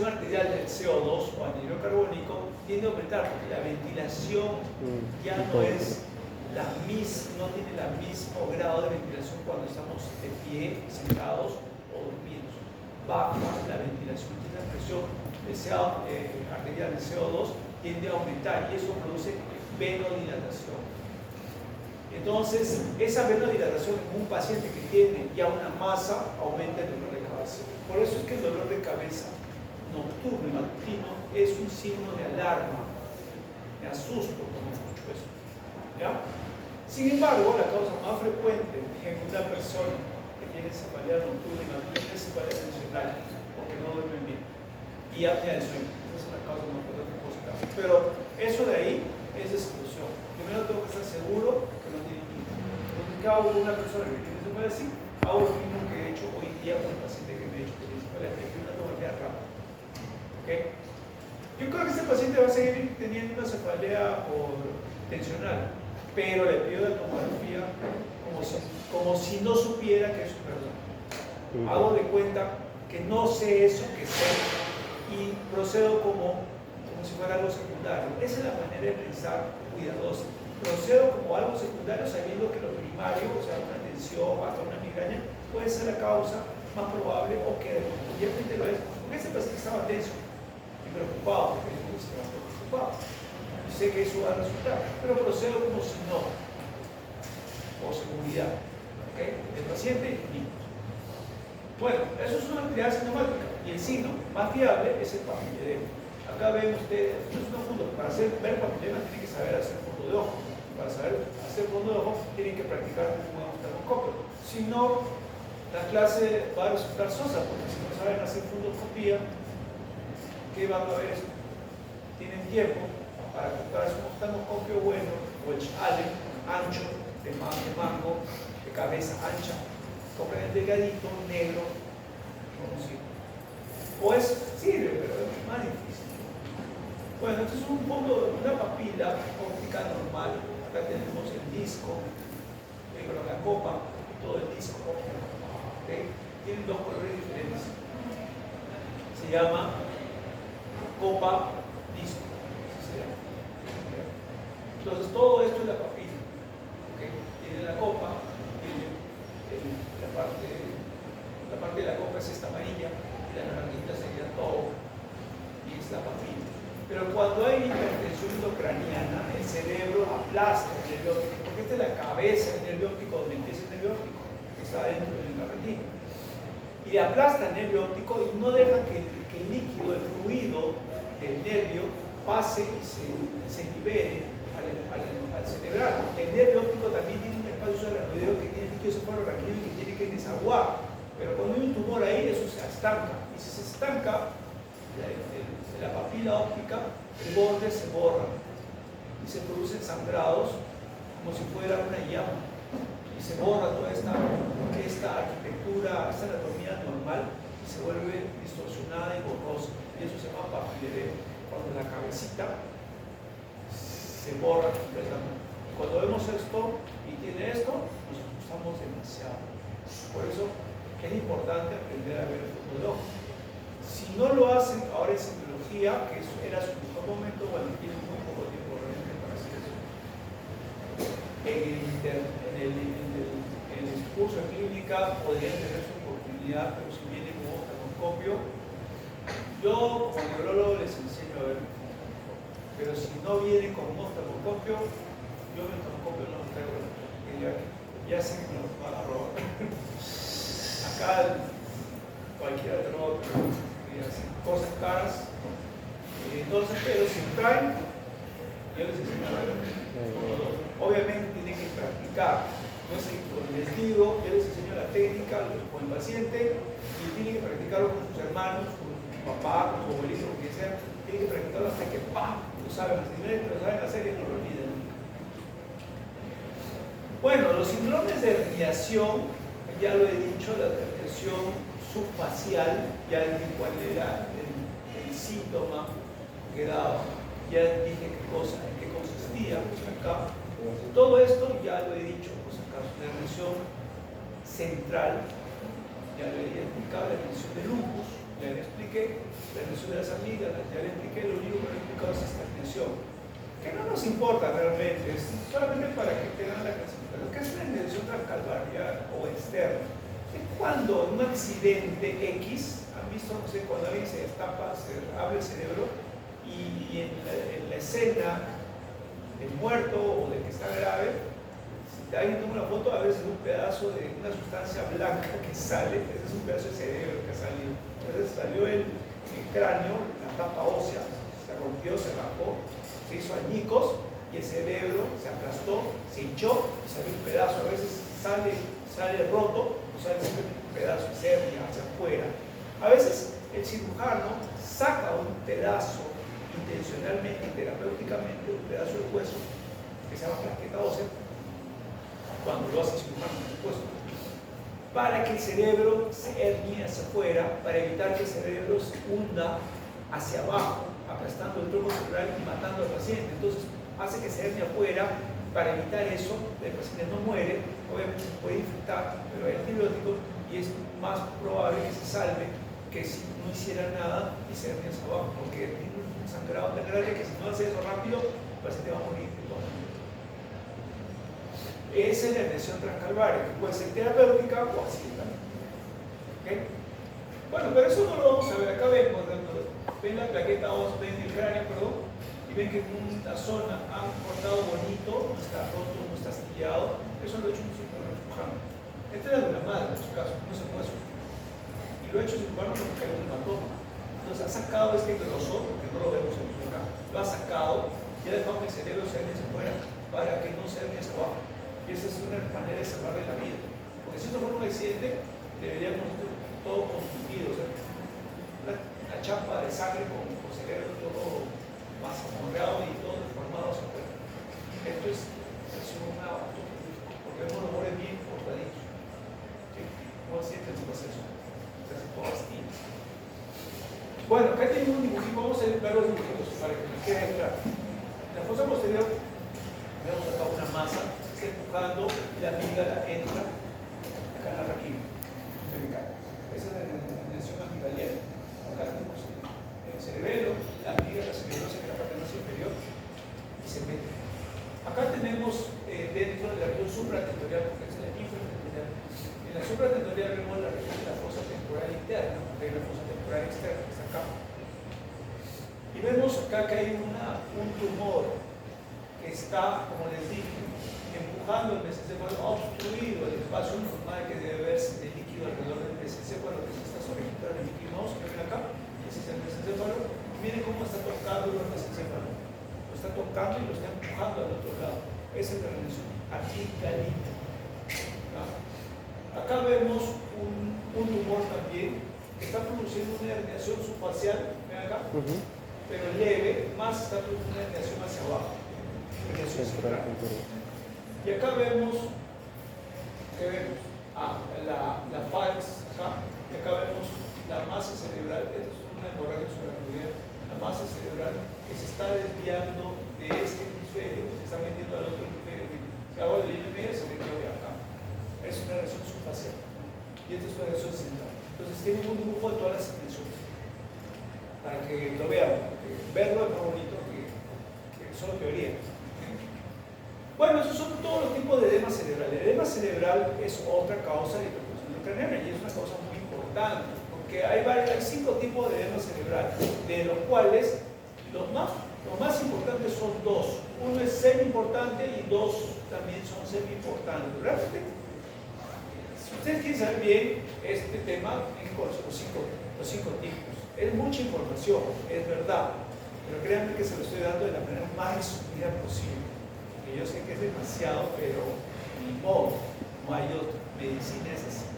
arterial del CO2 o anhidro carbónico tiende a aumentar porque la ventilación ya no es la misma, no tiene el mismo grado de ventilación cuando estamos de pie, sentados o dormidos. Baja la ventilación, la presión arterial de CO2 tiende a aumentar y eso produce venodilatación. Entonces, esa venodilatación en un paciente que tiene ya una masa aumenta el dolor de cabeza. Por eso es que el dolor de cabeza nocturno y matutino es un signo de alarma. Me asusto cuando escucho eso. ¿Ya? Sin embargo, la causa más frecuente en una persona que tiene cefalea nocturna y matutina es cefalea tensional, porque no duermen bien. Y apnea del sueño. Esa es la causa más frecuente. Pero eso de ahí es exclusión. Primero tengo que estar seguro que no tiene química. Entonces, ¿qué hago con una persona que tiene cefalea así? Hago lo mismo que he hecho hoy día con el paciente que me ha dicho que tiene cefalea, que es una tomografía rápida. ¿Okay? Yo creo que este paciente va a seguir teniendo una cefalea tensional, pero le pido la tomografía como si no supiera que es un verdad. Hago de cuenta que no sé eso que sé y procedo como si fuera algo secundario. Esa es la manera de pensar cuidadosa. Procedo como algo secundario sabiendo que lo primario, o sea, una tensión, hasta una migraña, puede ser la causa más probable o que obviamente lo es. Porque ese paciente estaba tenso y preocupado, porque estaba preocupado. Y sé que eso va a resultar, pero procedo como si no, por seguridad. ¿Okay? El paciente y niños. Bueno, eso es una actividad sintomática y el signo más fiable es el papilledema. Acá ven ustedes, esto es un fondo. Para ver papilledema tienen que saber hacer fondo de ojo. Para saber hacer fondo de ojo tienen que practicar un oftalmoscopio. Si no, la clase va a resultar sosa, porque si no saben hacer fundoscopía, ¿qué van a ver? Tienen tiempo para comprarse un oftalmoscopio bueno o el chale ancho, de mango, de cabeza ancha. Compren el delgadito, negro, conocido. Pues sirve, pero es más difícil. Bueno, este es un fondo, una papila óptica normal. Acá tenemos el disco, la copa, todo el disco. ¿Okay? Tienen dos colores diferentes. Se llama copa disco. Entonces todo esto es la papila. ¿Okay? Tiene la copa, tiene la parte de la copa es esta amarilla, y la naranjita sería todo, y es la papila. Pero cuando hay hipertensión intracraniana, el cerebro aplasta el nervio óptico, porque esta es la cabeza del nervio óptico, donde empieza el nervio óptico, que está dentro de la retina. Y le aplasta el nervio óptico y no deja que el líquido, el fluido del nervio pase y se libere al cerebral. El nervio óptico también tiene un espacio subaracnoideo que tiene líquido cefalorraquídeo y que tiene que desaguar. Pero cuando hay un tumor ahí, eso se estanca. Y si se estanca, la papila óptica, el borde se borra y se producen sangrados como si fuera una llama. Y se borra toda esta arquitectura, esta anatomía normal y se vuelve distorsionada y borrosa. Y eso se llama papiledema. Cuando la cabecita se borra completamente. Cuando vemos esto y tiene esto, nos asustamos demasiado. Por eso es importante aprender a ver el fondo de ojo. Si no lo hacen ahora en semiología, que eso era su mejor momento, bueno, tienen muy poco tiempo realmente para hacer eso. En el curso de clínica podrían tener su oportunidad, pero si vienen con oftalmoscopio, yo como neurólogo les enseño a ver. Pero si no vienen con un oftalmoscopio, yo mi oftalmoscopio no lo traigo, ya sé que me lo van a robar. Acá cualquiera te roba, cosas caras. Entonces, pero si traen, yo les enseño a ver. Obviamente tienen que practicar. No sé, les digo, yo les enseño la técnica con el paciente y tienen que practicarlo con sus hermanos, con su papá, con su abuelito, con quien sea. Tienen que practicarlo hasta que ¡pam! Lo saben hacer, lo saben hacer y no lo olviden. Bueno, los síndromes de herniación, ya lo he dicho, la herniación subfacial, ya dije cuál era el síntoma que daba, ya dije qué cosa, en qué consistía, pues acá. Todo esto ya lo he dicho, pues acá, la herniación central, ya lo he identificado, la herniación del lupus, Ya le expliqué la herniación de las amígdalas, ya le expliqué, lo único que no he explicado es esta herniación, que no nos importa realmente, es solamente para que tengan la clasificación. ¿Qué es una herniación transcalvarial o externa? Es cuando en un accidente X, han visto, no sé, cuando alguien se destapa, se abre el cerebro y en la escena del muerto o del que está grave, si alguien toma una foto, a veces un pedazo de una sustancia blanca que sale, ese es un pedazo de cerebro que ha salido. Entonces salió el cráneo, la tapa ósea, se rompió, se rajó, se hizo añicos y el cerebro se aplastó, se hinchó y salió un pedazo. A veces sale roto o sale simplemente un pedazo y se hernia hacia afuera. A veces el cirujano saca un pedazo intencionalmente y terapéuticamente, un pedazo de hueso que se llama plaqueta ósea, cuando lo hace el cirujano, por supuesto, para que el cerebro se hernie hacia afuera, para evitar que el cerebro se hunda hacia abajo, aplastando el tronco cerebral y matando al paciente. Entonces hace que se hernie afuera. Para evitar eso, el paciente no muere, obviamente se puede infectar, pero hay antibióticos y es más probable que se salve que si no hiciera nada y se hernia hacia abajo, porque tiene un sangrado tan grande que si no hace eso rápido, el paciente va a morir. Esa es la herniación transcalvaria, que puede ser terapéutica o accidental. ¿Okay? Bueno, pero eso no lo vamos a ver. Acá ven la plaqueta ósea, ven el cráneo, perdón, y ven que en una zona han cortado bonito, no está roto, no está astillado. Eso lo ha hecho un cirujano. Esta es la madre en su caso, no se puede sufrir. Y lo ha hecho el cirujano porque hay un hematoma. Entonces ha sacado este grosor, porque no lo vemos en acá, lo ha sacado y ha dejado que el cerebro se hernie hacia afuera para que no se hernie hacia abajo. Y esa es una manera de salvarle la vida. Porque si esto fuera un accidente, deberíamos estar todo confundido, o sea, una chapa de sangre con cerebro todo más amorreado y todo deformado hacia afuera. Esto es un auto, porque vemos los bordes bien cortaditos. ¿Sí? ¿Cómo sientes el proceso? Se hace todo así. Bueno, acá tengo un dibujito, vamos a ver los dibujitos para que me quede claro. En la fosa posterior vemos acá una masa, está empujando, la amígdala entra acá en la raquídea. Esa es la herniación amigdaliana. Acá tenemos el cerebelo, la amígdala cerebrosa, que es la parte más inferior, y se mete. Acá tenemos dentro de la región supratentorial, porque es la infratentorial. En la supratentorial vemos la región de la fosa temporal interna, porque hay la fosa temporal externa, que está acá. Y vemos acá que hay un tumor que está, como les dije, empujando el mesencéfalo, ha obstruido el espacio normal que debe verse de líquido alrededor del mesencéfalo, que es esta zorrita de Mickey Mouse que ven acá. Ese es el mesencéfalo. Miren cómo está tocando el mesencéfalo. Lo está tocando y lo está empujando al otro lado. Esa es la herniación amigdalina. Acá vemos un tumor también que está produciendo una herniación subfacial, ven acá, pero leve, más está produciendo una herniación hacia abajo. Herniación central. Y acá vemos, ¿qué vemos? La falx acá, y acá vemos la masa cerebral. Esto es una hemorragia supraclavicular, la masa cerebral que se está desviando de este hemisferio, se está metiendo al otro hemisferio. Si hago el línea media, se metió de acá. Es una herniación subfacial. Y esta es una herniación central. Entonces tiene un dibujo de todas las herniaciones, para que lo vean, porque verlo es más bonito que solo teoría. Bueno, esos son todos los tipos de edema cerebral. El edema cerebral es otra causa de hipertensión intracraniana y es una causa muy importante, porque hay 5 tipos de edema cerebral, de los cuales los más importantes son 2. Uno es semi-importante y 2 también son semi-importantes. Realmente, si ustedes quieren saber bien este tema, los 5 tipos. Es mucha información, es verdad, pero créanme que se lo estoy dando de la manera más resumida posible. Yo sé que es demasiado, pero ni modo, no hay otro. Medicina es así.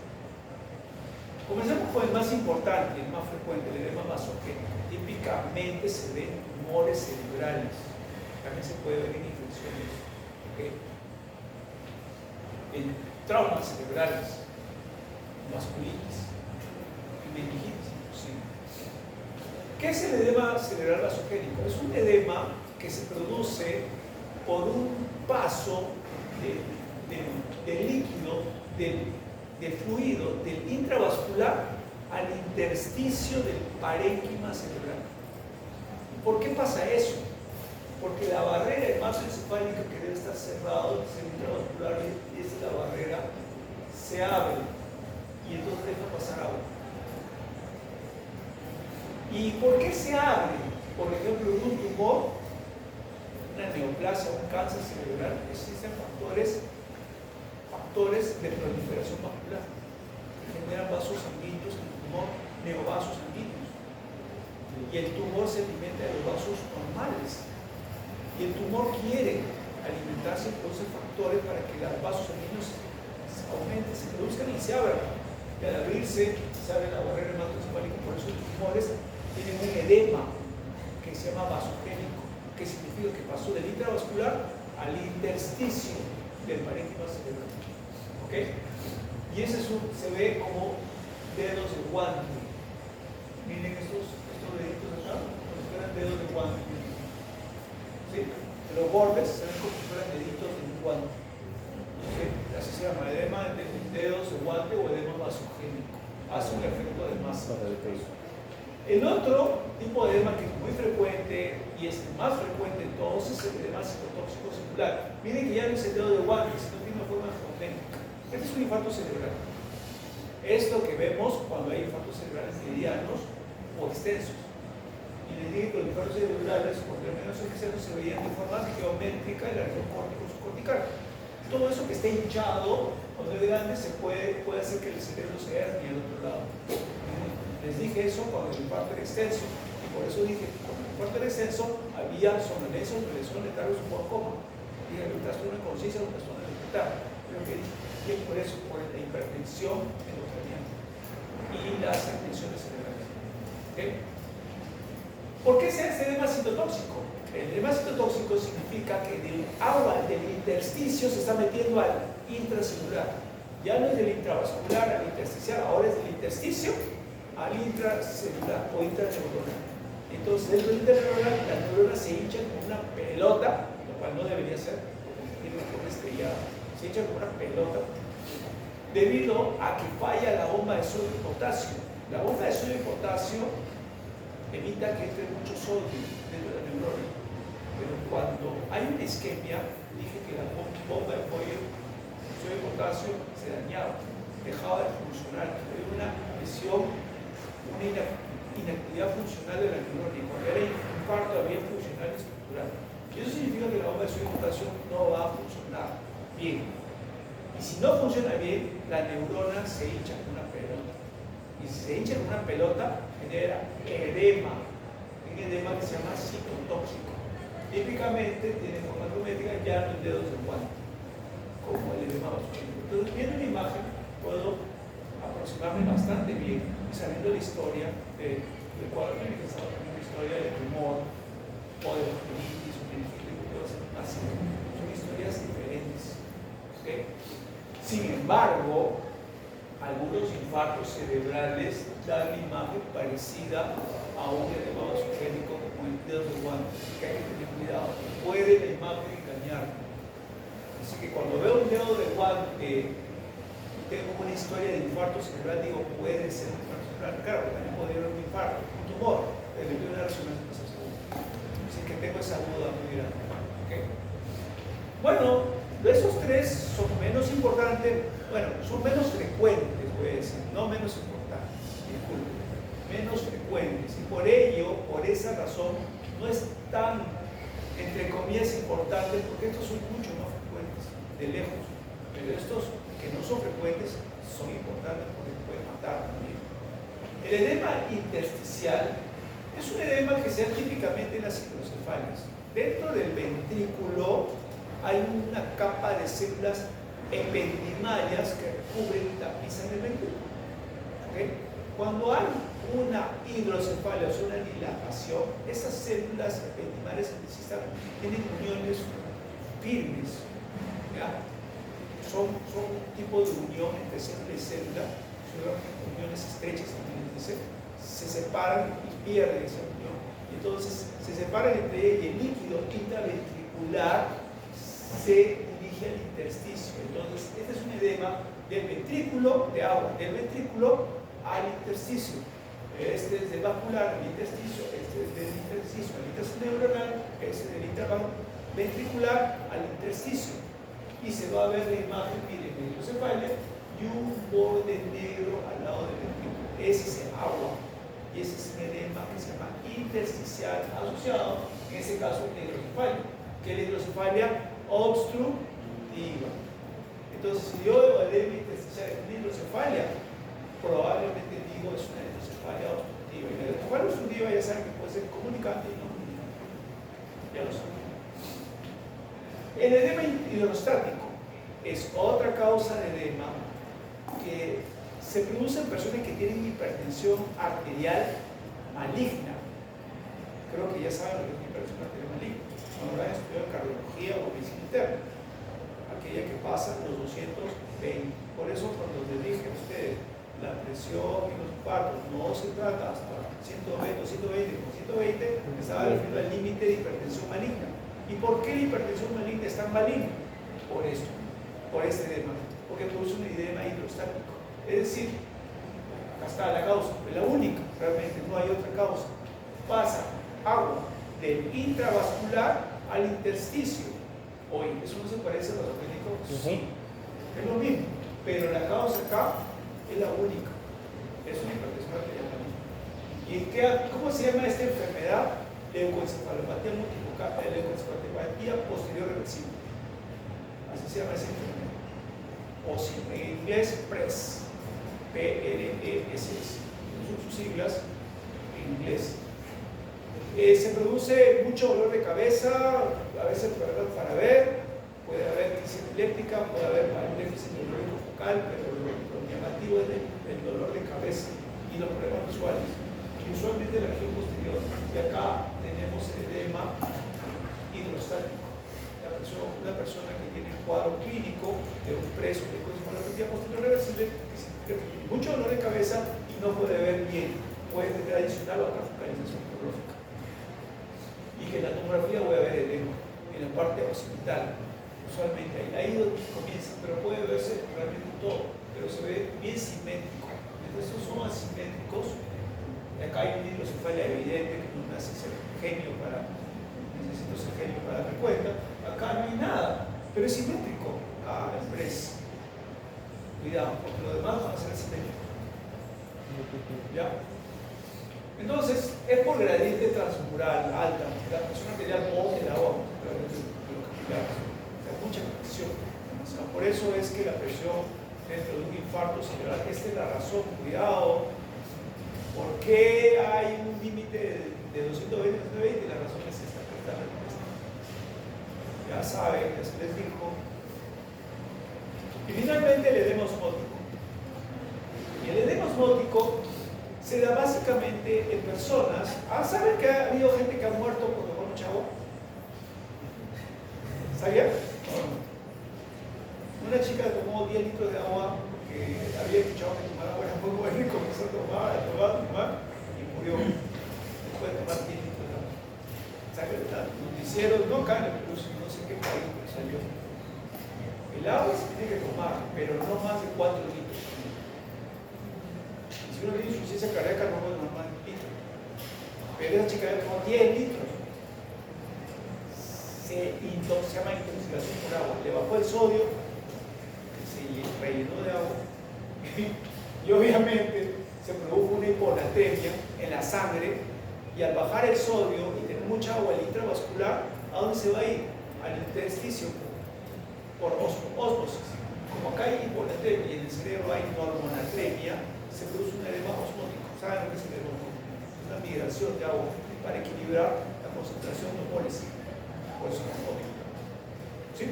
Comencemos con el más importante, el más frecuente, el edema vasogénico. Típicamente se ven tumores cerebrales, también se puede ver en infecciones, en traumas cerebrales, vasculitis, en meningitis inclusive. ¿Qué es el edema cerebral vasogénico? Es un edema que se produce por un paso de líquido, de fluido, del intravascular al intersticio del parénquima cerebral. ¿Por qué pasa eso? Porque la barrera hematoencefálica, que debe estar cerrado, el centro intravascular, y esta es la barrera, se abre y entonces deja pasar agua. ¿Y por qué se abre? Por ejemplo, en un tumor, una neoplasia, un cáncer cerebral, existen factores de proliferación vascular que generan vasos sanguíneos en el tumor, neovasos sanguíneos. Y el tumor se alimenta de los vasos normales. Y el tumor quiere alimentarse, produce factores para que los vasos sanguíneos aumenten, se produzcan y se abran. Y al abrirse, se abre la barrera hematoencefálica. Por eso los tumores tienen un edema que se llama vasogénico, que significa que pasó del intravascular al intersticio del parénquima cerebral. ¿Okay? Y ese se ve como dedos de guante. Miren estos deditos acá, como si fueran dedos de guante. ¿Sí? Los bordes se ven como si fueran deditos de un guante. ¿Sí? Así se llama edema de dedos de guante o edema vasogénico. Hace un efecto de masa. El otro tipo de edema que es muy frecuente y es el más frecuente en todos es el edema citotóxico celular. Miren que ya no es el dedo de guante, sino tiene una forma geométrica. Este es un infarto cerebral. Es lo que vemos cuando hay infartos cerebrales medianos o extensos. Y les dije que los infartos cerebrales, por lo menos extensos, se veían de forma geométrica en la región córtico-subcortical. Todo eso que esté hinchado cuando es grande puede hacer que el cerebro se hernie al otro lado. Les dije eso cuando el infarto era extenso. Y por eso dije que cuando el infarto era extenso había somnolencia, lesión letal o por coma. Y había un trastorno de conciencia, un trastorno de letal. Pero que dije por eso, por la hipertensión endocraniana y las tensiones cerebrales. ¿Okay? ¿Por qué se hace edema citotóxico? El edema citotóxico significa que del agua del intersticio se está metiendo al intracelular. Ya no es del intravascular al intersticial, ahora es del intersticio al intracelular o intraneuronal. Entonces, dentro del intraneuronal, la neurona se hincha como una pelota, lo cual no debería ser, porque tiene una forma estrellada. Se hincha como una pelota debido a que falla la bomba de sodio y potasio. La bomba de sodio y potasio evita que entre mucho sodio dentro de la neurona. Pero cuando hay una isquemia, dije que la bomba de sodio y potasio se dañaba, dejaba de funcionar, había una lesión, una inactividad funcional de la neurona. Y cuando era infarto había funcional estructural. Y eso significa que la bomba de sodio y potasio no va a funcionar bien. Y si no funciona bien, la neurona se hincha con una pelota. Y si se hincha con una pelota, genera edema. Un edema que se llama citotóxico. Típicamente tiene forma geométrica, ya no en dedos de guante, como el edema vasogénico. Entonces, viendo una imagen, puedo aproximarme bastante bien y sabiendo la historia del cuadro clínico, la historia del tumor o de la colitis o meningitis, así. Son historias diferentes. ¿Okay? Sin embargo, algunos infartos cerebrales dan una imagen parecida a un edema vasogénico como el dedo de guante, así que hay que tener cuidado. Puede la imagen engañar. Así que cuando veo un dedo de guante y tengo una historia de infarto cerebral, digo, puede ser un infarto cerebral. Claro, también podría haber un infarto, un tumor, pero yo una resonancia más segura. Así que tengo esa duda muy grande. ¿Okay? Bueno, esos tres son menos importantes, bueno, son menos frecuentes, voy a decir, no menos importantes, disculpen, menos frecuentes. Y por ello, por esa razón, no es tan, entre comillas, importante, porque estos son mucho más frecuentes, de lejos. Pero estos que no son frecuentes son importantes porque pueden matar también. El edema intersticial es un edema que se da típicamente en las hidrocefalias. Dentro del ventrículo hay una capa de células ependimarias que recubren y tapizan el ventrículo. ¿Okay? Cuando hay una hidrocefalia, o sea, una dilatación, esas células ependimarias tienen uniones firmes. ¿Ya? Son un tipo de unión entre célula y célula, son uniones estrechas, se separan y pierden esa unión. Y entonces se separan entre ellas y el líquido intraventricular se dirige al intersticio. Entonces, este es un edema del ventrículo de agua, del ventrículo al intersticio. Este es del vascular al intersticio, este es del intersticio al intersterneuronal, este es del interventricular al intersticio. Y se va a ver la imagen, miren, de hidrocefalia y un borde negro al lado del ventrículo. Ese es el agua. Y ese es un edema que se llama intersticial asociado, en ese caso, a la hidrocefalia, que es la hidrocefalia obstructiva. Entonces, si yo veo edema intersticial en hidrocefalia, probablemente digo es una hidrocefalia obstructiva. Y la hidrocefalia obstructiva ya saben que puede ser comunicante y no comunicante. Ya lo saben. El edema hidrostático es otra causa de edema que se produce en personas que tienen hipertensión arterial maligna. Creo que ya saben lo que es hipertensión arterial maligna. Cuando habrán estudiado cardiología o medicina interna, aquella que pasa los 220. Por eso cuando les dije a ustedes, la presión y los infartos no se trata hasta 120, 120, me estaba refiriendo al límite de hipertensión maligna. ¿Y por qué la hipertensión maligna es tan maligna? Por esto, por este edema, porque produce un edema hidrostático. Es decir, acá está la causa, es la única, realmente no hay otra causa. Pasa agua del intravascular al intersticio. Oye, ¿eso no se parece a los médicos? Sí, es lo mismo, pero la causa acá es la única. Es una hipertensión arterial maligna. ¿Y cómo se llama esta enfermedad? Leucoencefalopatía multifocal, leucoencefalopatía posterior reversible. Así se llama esa enfermedad. O si en inglés PRES, PRESS, son sus siglas en inglés. Se produce mucho dolor de cabeza, a veces problemas para ver, puede haber crisis epiléptica, puede haber déficit neurológico focal, pero lo llamativo es el dolor de cabeza y los problemas visuales. Y usualmente la región posterior. Y acá tenemos el edema hidrostático. Una persona que tiene un cuadro clínico de un preso de leucoencefalopatía posterior reversible, que significa que tiene mucho dolor de cabeza y no puede ver bien, puede tener adicional otra focalización neurológica. Y que en la tomografía voy a ver edema en la parte occipital. Usualmente ahí donde comienza, pero puede verse realmente todo, pero se ve bien simétrico. Entonces, estos son asimétricos. Acá hay un hidrocefalia evidente que no me hace ser genio necesito ser genio para darme cuenta. Acá no hay nada, pero es simétrico. El PRES. Cuidado, porque lo demás va a ser simétrico. ¿Ya? Entonces, es por gradiente transmural alta. La presión arterial bote el agua a través de los capilares. O sea, mucha presión. Por eso es que la presión dentro de un infarto cerebral, esta es la razón, cuidado. ¿Por qué hay un límite de 220 a 220? La razón es esta, ya saben, ya se les dijo. Y finalmente el edema osmótico. Y el edema osmótico se da básicamente en personas. ¿Saben que ha habido gente que ha muerto por tomar mucha agua? ¿Sabían? Una chica tomó 10 litros de agua porque había escuchado que tomar agua era muy bueno y comenzó a tomar y murió después de tomar 10 litros de agua. ¿Saben? Noticieros, no acá en el Perú, no sé qué país, pero salió. El agua se tiene que tomar, pero no más de 4 litros. Si uno tiene insuficiencia cardíaca, no puede tomar más de un litro. Pero esa chica ya tomó 10 litros. Se llama intoxicación por agua. Le bajó el sodio, se rellenó de agua y obviamente se produjo una hiponatremia en la sangre, y al bajar el sodio y tener mucha agua en el intravascular, ¿a dónde se va a ir? Al intersticio por ósmosis. Como acá hay hiponatremia y en el cerebro hay normonatremia, se produce un edema osmótico. ¿Saben lo que es el edema osmótico? Es una migración de agua para equilibrar la concentración de moles. Por eso es osmótico. ¿Sí?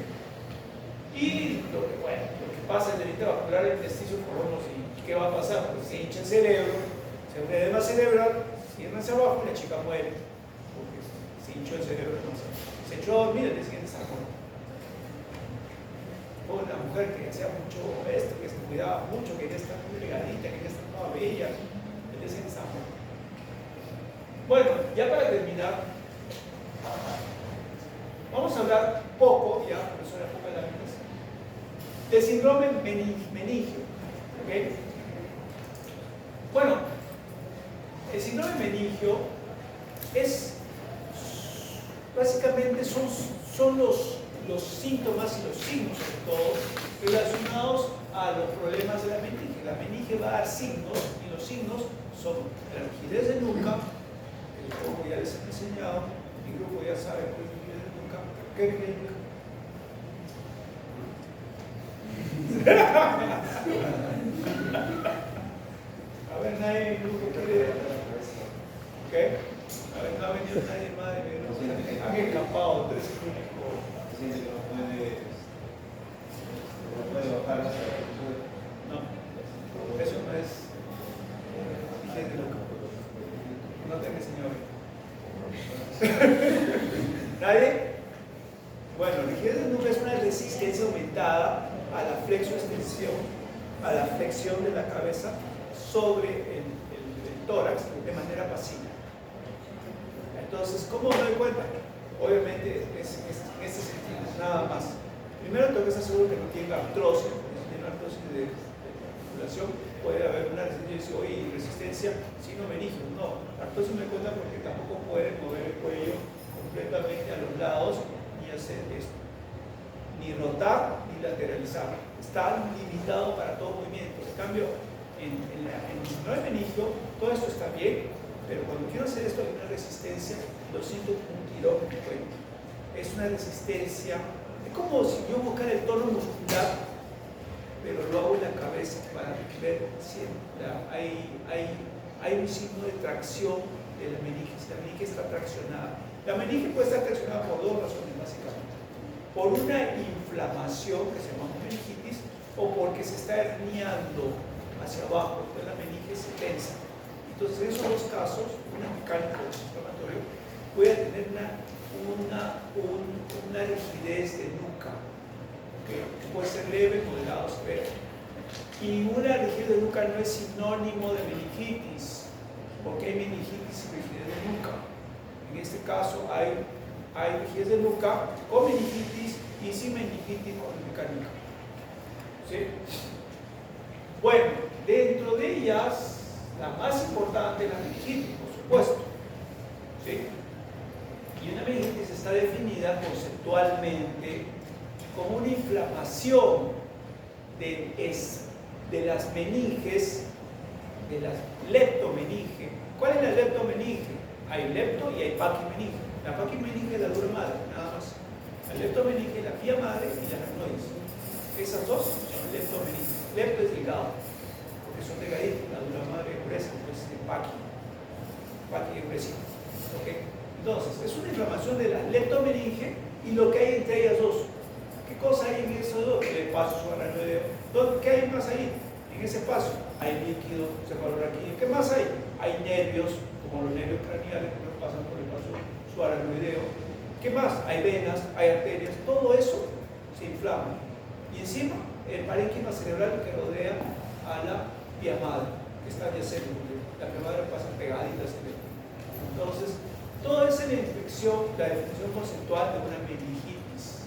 Y lo que pasa en el intravascular, el intestino por ósmosis, ¿qué va a pasar? Pues se hincha el cerebro, se un edema cerebral, cierra hacia abajo y la chica muere. Porque se hinchó el cerebro demasiado. Se echó a dormir, el día siguiente se acordó. Una mujer que hacía mucho esto, que se cuidaba mucho, que quería estar muy delgadita, que quería estar toda bella, el día siguiente estaba muerta. Bueno, ya para terminar, vamos a hablar poco, ya, por eso era poca láminas, del síndrome meningio. ¿Okay? el síndrome meningio es básicamente son los síntomas y los signos, sobre todo, relacionados a los problemas de la meninge. La meninge va a dar signos, y los signos son la rigidez de nuca, el grupo ya les he enseñado, mi grupo ya sabe cuál es la rigidez de nuca. ¿Qué rigidez de nuca? A ver, nadie en mi grupo quiere. ¿Qué? A ver, no ha venido nadie más de mi grupo. Han escapado, tres únicos. Siente que no puede bajar hasta la No, eso no es rigidez de nuca. No te han enseñado. ¿Nadie? Bueno, rigidez de nuca es una resistencia aumentada a la flexoextensión, a la flexión de la cabeza sobre el tórax de manera pasiva. Entonces, ¿cómo me doy cuenta? Obviamente es en este sentido, nada más. Primero tengo que estar seguro que no tenga artrosis, porque si tiene artrosis de articulación puede haber una resistencia sino meningio. No, artrosis me cuenta porque tampoco puede mover el cuello completamente a los lados ni hacer esto, ni rotar ni lateralizar. Está limitado para todo movimiento. En cambio, en el síndrome meningio todo esto está bien, pero cuando quiero hacer esto hay una resistencia, lo siento como un tirón en el cuello. Es una resistencia, es como si yo buscara el tono muscular, pero lo hago en la cabeza para ver si hay un signo de tracción de la meninge. Si la meninge está traccionada. La meninge puede estar traccionada por dos razones básicamente. Por una inflamación que se llama meningitis o porque se está herniando hacia abajo, entonces la meninge se tensa. Entonces, en esos dos casos, una mecánica inflamatoria puede tener una rigidez de nuca, que puede ser leve, moderado, severa. Y una rigidez de nuca no es sinónimo de meningitis, porque hay meningitis y rigidez de nuca. En este caso hay rigidez de nuca con meningitis y sin meningitis con mecánica. ¿Sí? Bueno, dentro de ellas, la más importante es la meningitis, por supuesto. ¿Sí? Y una meningitis está definida conceptualmente como una inflamación de las meninges, de las leptomeninge. ¿Cuál es la leptomeninge? Hay lepto y hay paquimeninge. La paquimeninge es la dura madre, nada más. La leptomeninge es la pía madre y la aracnoides. Esas dos son leptomeninge. Lepto es delgado, porque son delgaditos. La dura madre es gruesa, pues es paqui es gruesito. ¿Okay? Entonces, es una inflamación de la leptomeninge y lo que hay entre ellas dos. ¿Qué cosa hay en esos dos? El espacio subaracnoideo. ¿Qué hay más ahí? En ese espacio hay líquido cefalorraquídeo. ¿Qué más hay? Hay nervios, como los nervios craneales que nos pasan por el espacio subaracnoideo. ¿Qué más? Hay venas, hay arterias. Todo eso se inflama. Y encima, el parénquima cerebral que rodea a la vía madre, que está adyacente, porque la vía madre pasa pegadita al cerebro. Entonces, todo es la infección, la definición conceptual de una meningitis.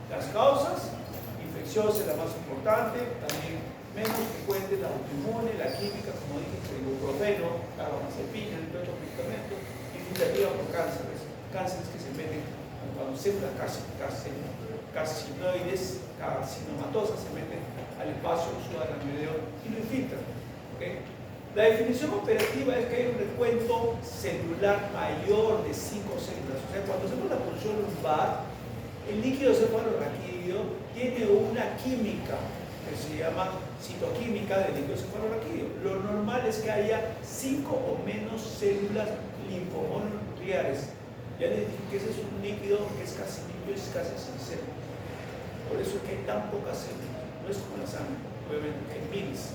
Las causas, infecciosa es la más importante, también menos frecuente la autoinmune, la química, como dije, el ibuprofeno, carbamazepina, entre otros medicamentos, infiltrativa por cánceres, cánceres que se meten cuando células carcinoides, carcinomatosas se meten al espacio subaracnoideo y lo infiltran. ¿Okay? La definición operativa es que hay un recuento celular mayor de 5 células. O sea, cuando hacemos la punción lumbar, el líquido cefalorraquídeo tiene una química que se llama citoquímica del líquido cefalorraquídeo. Lo normal es que haya 5 o menos células linfomonucleares. Ya les dije que ese es un líquido que es casi limpio, es casi sin células. Por eso es que hay tan pocas células. No es como la sangre, obviamente, que hay miles.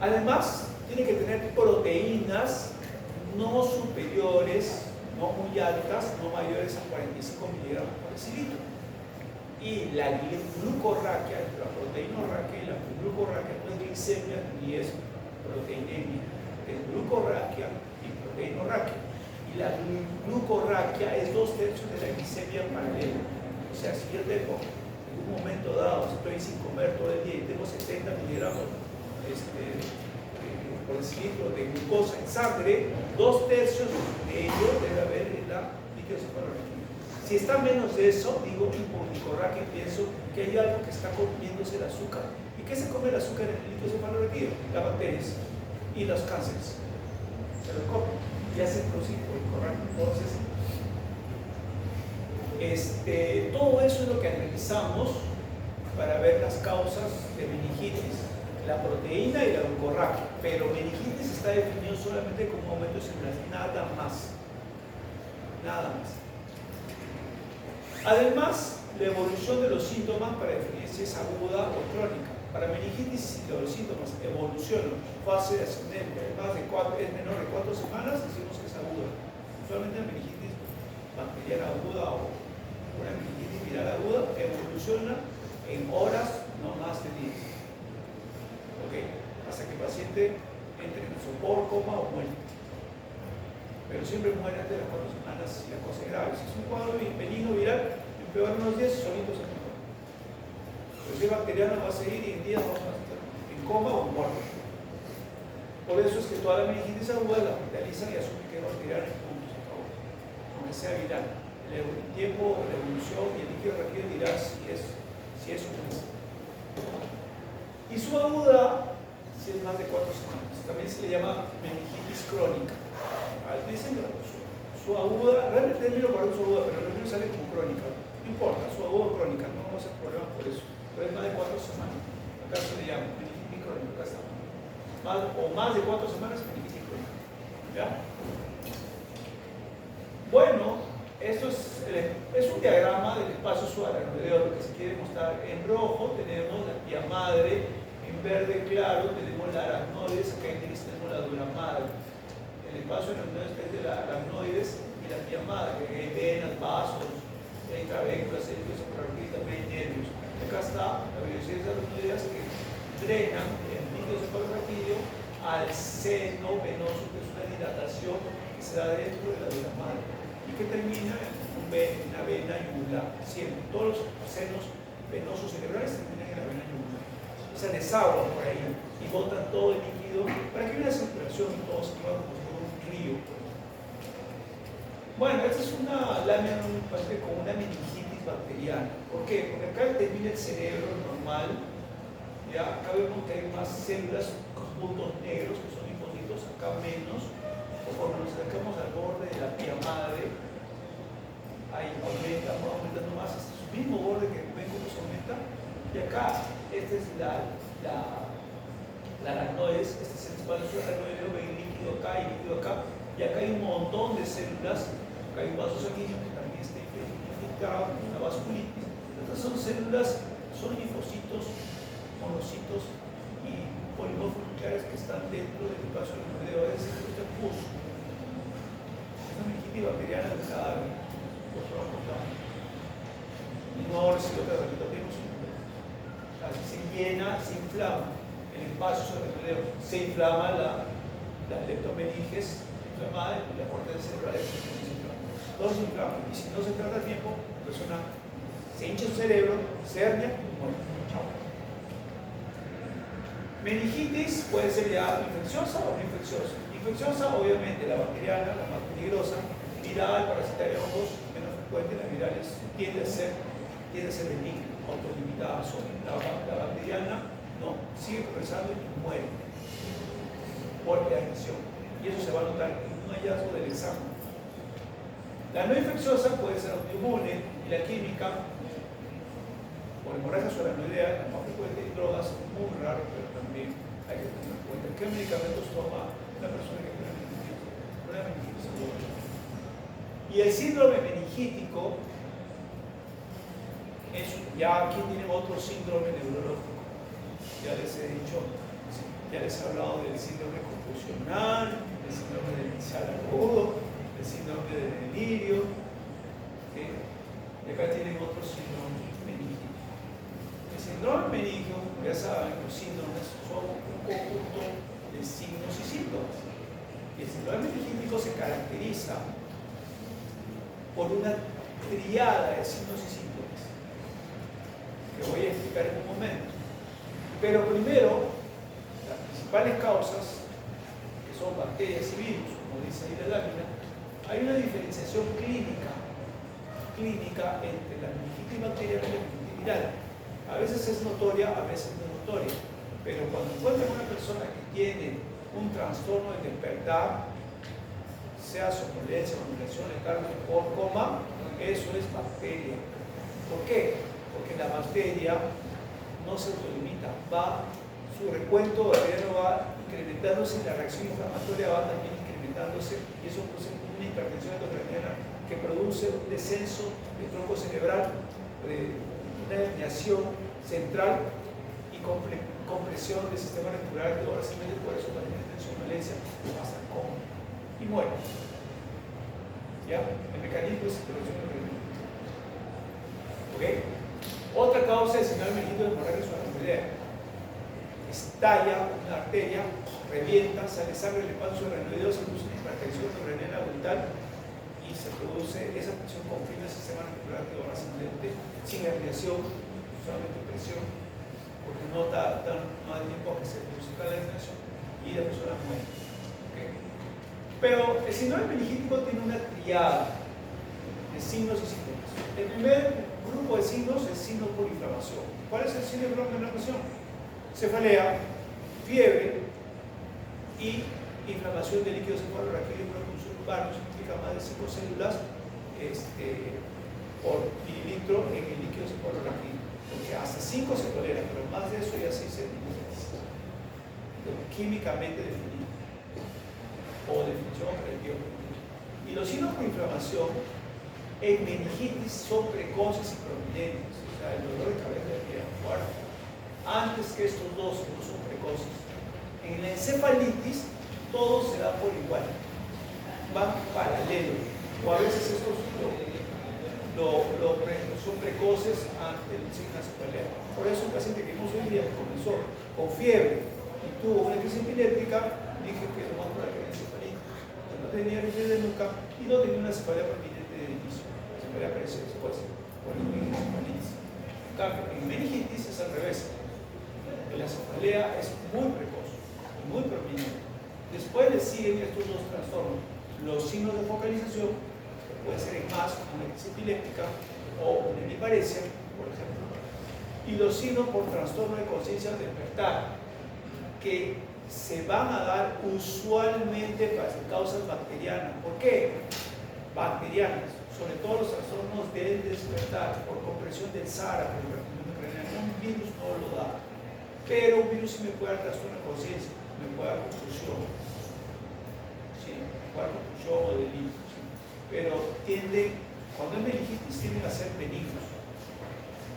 Además, tiene que tener proteínas no superiores, no muy altas, no mayores a 45 miligramos por decilitro. Y la glucorraquia, la proteinorraquia y la glucorraquia no es glicemia ni es proteinemia, es glucorraquia y proteinorraquia. Y la glucorraquia es 2/3 de la glicemia paralela. O sea, si yo tengo en un momento dado, estoy sin comer todo el día y tengo 70 miligramos por decilitro de glucosa en sangre, 2/3 de ello debe haber en la líquido cefalorraquídeo. Si está menos de eso, digo hipoglicorraquia y pienso que hay algo que está comiéndose el azúcar. ¿Y qué se come el azúcar en el líquido cefalorraquídeo? Las bacterias y los cánceres. Se lo comen y hacen producir hipoglicorraquia. Entonces, todo eso es lo que analizamos para ver las causas de meningitis, la proteína y la glucorraquia, pero meningitis está definido solamente como aumento celular, nada más. Además, la evolución de los síntomas para definir si es aguda o crónica. Para meningitis, si los síntomas evolucionan, fase ascendente, es menor de 4 semanas, decimos que es aguda. Usualmente la meningitis bacteriana aguda o una meningitis viral aguda evoluciona en horas, no más de días. Hasta que el paciente entre en sopor, coma o muere. Pero siempre muere antes de las 4 semanas si la cosa es grave. Si es un cuadro benigno viral, empeora unos días y solito se mejora. Pero si es bacteriano va a seguir y en días vamos a estar en coma o muerto. Por eso es que toda la meningitis aguda la hospitalizan y asumen que es bacteriana y punto, se acabó. Aunque sea viral. El tiempo, la evolución y el líquido raquídeo dirá si es o no es. Y su aguda, si es más de 4 semanas, también se le llama meningitis crónica. Dicen que su aguda, realmente el término para su aguda, pero el término sale como crónica. No importa, su aguda o crónica, no vamos a hacer problemas por eso. Pero es más de 4 semanas. Acá se le llama meningitis crónica, acá está. Más de 4 semanas, meningitis crónica. ¿Ya? Bueno, esto es un diagrama del espacio subaracnoideo. Lo que se quiere mostrar en rojo tenemos la tía madre, en verde claro tenemos la aracnoides, acá en gris tenemos la dura madre. El espacio aracnoides es de la aracnoides y la tía madre, que hay venas, vasos, hay trabéculas, hay también hay nervios. Acá está la biocides aracnoideas que drenan el líquido cefalorraquídeo al seno venoso, que es una dilatación que se da dentro de la dura madre y que termina en una vena yugular. Siempre, todos los senos venosos cerebrales terminan en la vena yugular. O sea, desagua por ahí y botan todo el líquido para que haya una circulación y todo se mueva como si fuera un río. Bueno, esta es una lámina con una meningitis bacteriana. ¿Por qué? Porque acá termina el cerebro normal. Ya acá vemos que hay más células con puntos negros que son linfocitos, acá menos. Cuando nos acercamos al borde de la pía madre, ahí aumenta, va aumentando más hasta su mismo borde que ven cómo se aumenta. Y acá, esta es la aracnoides, este es el espacio aracnoideo, ven líquido acá y líquido acá. Y acá hay un montón de células, acá hay un vaso sanguíneo que también está infiltrado, una vasculitis. Estas son células, son linfocitos, monocitos y polimorfos nucleares que están dentro del espacio aracnoideo, es decir, este pus. Una meningitis bacteriana del cadáver, por favor, y no recibe otra repetición. Así se llena, se inflama el espacio aracnoideo, se inflama la leptomeninges inflamada y la corteza cerebral se inflama. Todo se inflama y si no se trata a tiempo, la persona se hincha su cerebro, se hernia y muere. Chao. Meningitis puede ser ya infecciosa o no infecciosa. Infecciosa, obviamente, la bacteriana, la más peligrosa, viral, parasitaria, hongos, menos frecuente, las virales tiende a ser benigna, autolimitadas. La bacteriana no, sigue progresando y muere por degradación. Y eso se va a notar en un hallazgo del examen. La no infecciosa puede ser autoinmune y la química, por hemorragia subaracnoidea, la más frecuente, y drogas, muy raro, pero también hay que tener en cuenta qué medicamentos toma la persona que tiene meningitis aguda. Y el síndrome meningítico es ya aquí tiene otro síndrome neurológico. Ya les he dicho, ya les he hablado del síndrome confusional, del síndrome del inicial agudo, del síndrome de delirio. Y acá tienen otro síndrome meningítico. El síndrome meningio, ya saben, los síndromes son un conjunto de signos y síntomas. Y el síndrome meningítico se caracteriza por una triada de signos y síntomas que voy a explicar en un momento. Pero primero, las principales causas son bacterias y virus, como dice ahí la lámina, hay una diferenciación clínica entre la meningitis bacteriana y la meningitis viral. A veces es notoria, a veces no es notoria, pero cuando encuentran una persona que tiene un trastorno de despertar, sea somnolencia, manipulación de carne o coma, eso es bacteria. ¿Por qué? Porque la bacteria no se autolimita, su recuento bacteriano va incrementándose y la reacción inflamatoria va también incrementándose, y eso produce una hipertensión endocrinal que produce un descenso del tronco cerebral, una desviación central y compresión del sistema reticular, que ahora se mete por eso también en somnolencia hasta el coma y muere. ¿Ya? El mecanismo es interrupción endocrinal. ¿Ok? Otra causa de señal meningitis hemorrágica es una hemorragia. Estalla una arteria, revienta, sale sangre, le pasa sobre el se produce una hipertensión renal abdominal y se produce esa presión confirma el sistema reticular que ahora ascendente sin ampliación, solamente presión, porque no hay tiempo a que se produzca la desviación y la persona muere. ¿Okay? Pero el síndrome meningítico tiene una triada de signos y síntomas. El primer grupo de signos es signo por inflamación. ¿Cuál es el signo por inflamación? Cefalea, fiebre y inflamación del líquido cefalorraquídeo por consumo urbano, significa más de 5 células por mililitro en el líquido cefalorraquídeo. Porque hasta 5 se tolera, pero más de eso ya sí se necesita. Químicamente definido. O definición operativa. Y los signos por inflamación en meningitis son precoces y prominentes. O sea, el dolor de cabeza queda fuerte. Antes que estos dos, que no son precoces. En la encefalitis, todo se da por igual. Van paralelos. O a veces estos son precoces ante el signo de cefalea. Por eso un paciente que vimos hoy día que comenzó con fiebre y tuvo una crisis epiléptica, dije que lo más probable era encefalitis. No tenía rigidez de nuca y no tenía una cefalea prominente de inicio. La cefalea aparece después, por el encefalitis. En meningitis es al revés. La cefalea es muy precoz y muy prominente. Después le siguen estos dos trastornos, los signos de focalización, que puede ser en más una crisis epiléptica o una hemiparesia, por ejemplo, y los signos por trastorno de conciencia al despertar, que se van a dar usualmente para causas bacterianas. ¿Por qué? Bacterianas, sobre todo los trastornos del despertar, por compresión del SARA, por un virus no lo da. Pero un virus sí me puede dar trastorno de conciencia, me puede dar confusión, ¿sí? Me puede dar confusión o delirio, ¿sí? Pero cuando es meningitis tienden a ser benignos.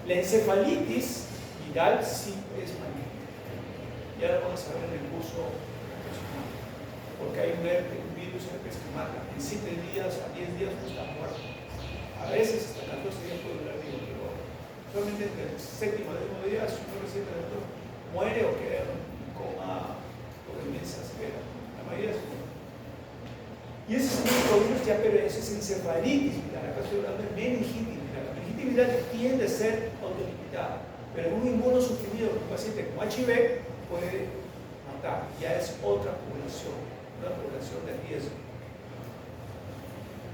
La encefalitis viral sí es maligna. Ya lo vamos a ver en el curso personal, porque hay un virus herpes que mata. En 7 días a 10 días no está muerto. A veces hasta 14 días puede durar vivo, pero solamente entre el séptimo y décimo día, si uno recibe el doctor, muere o queda en coma o demencia severa. La mayoría se muere. Y ese es un virus ya, pero eso es encefalitis viral. Acá estoy hablando de meningitis viral. La meningitis viral tiende a ser autolimitada, pero un inmunosuprimido, un paciente con HIV puede matar. Ya es otra población, una población de riesgo.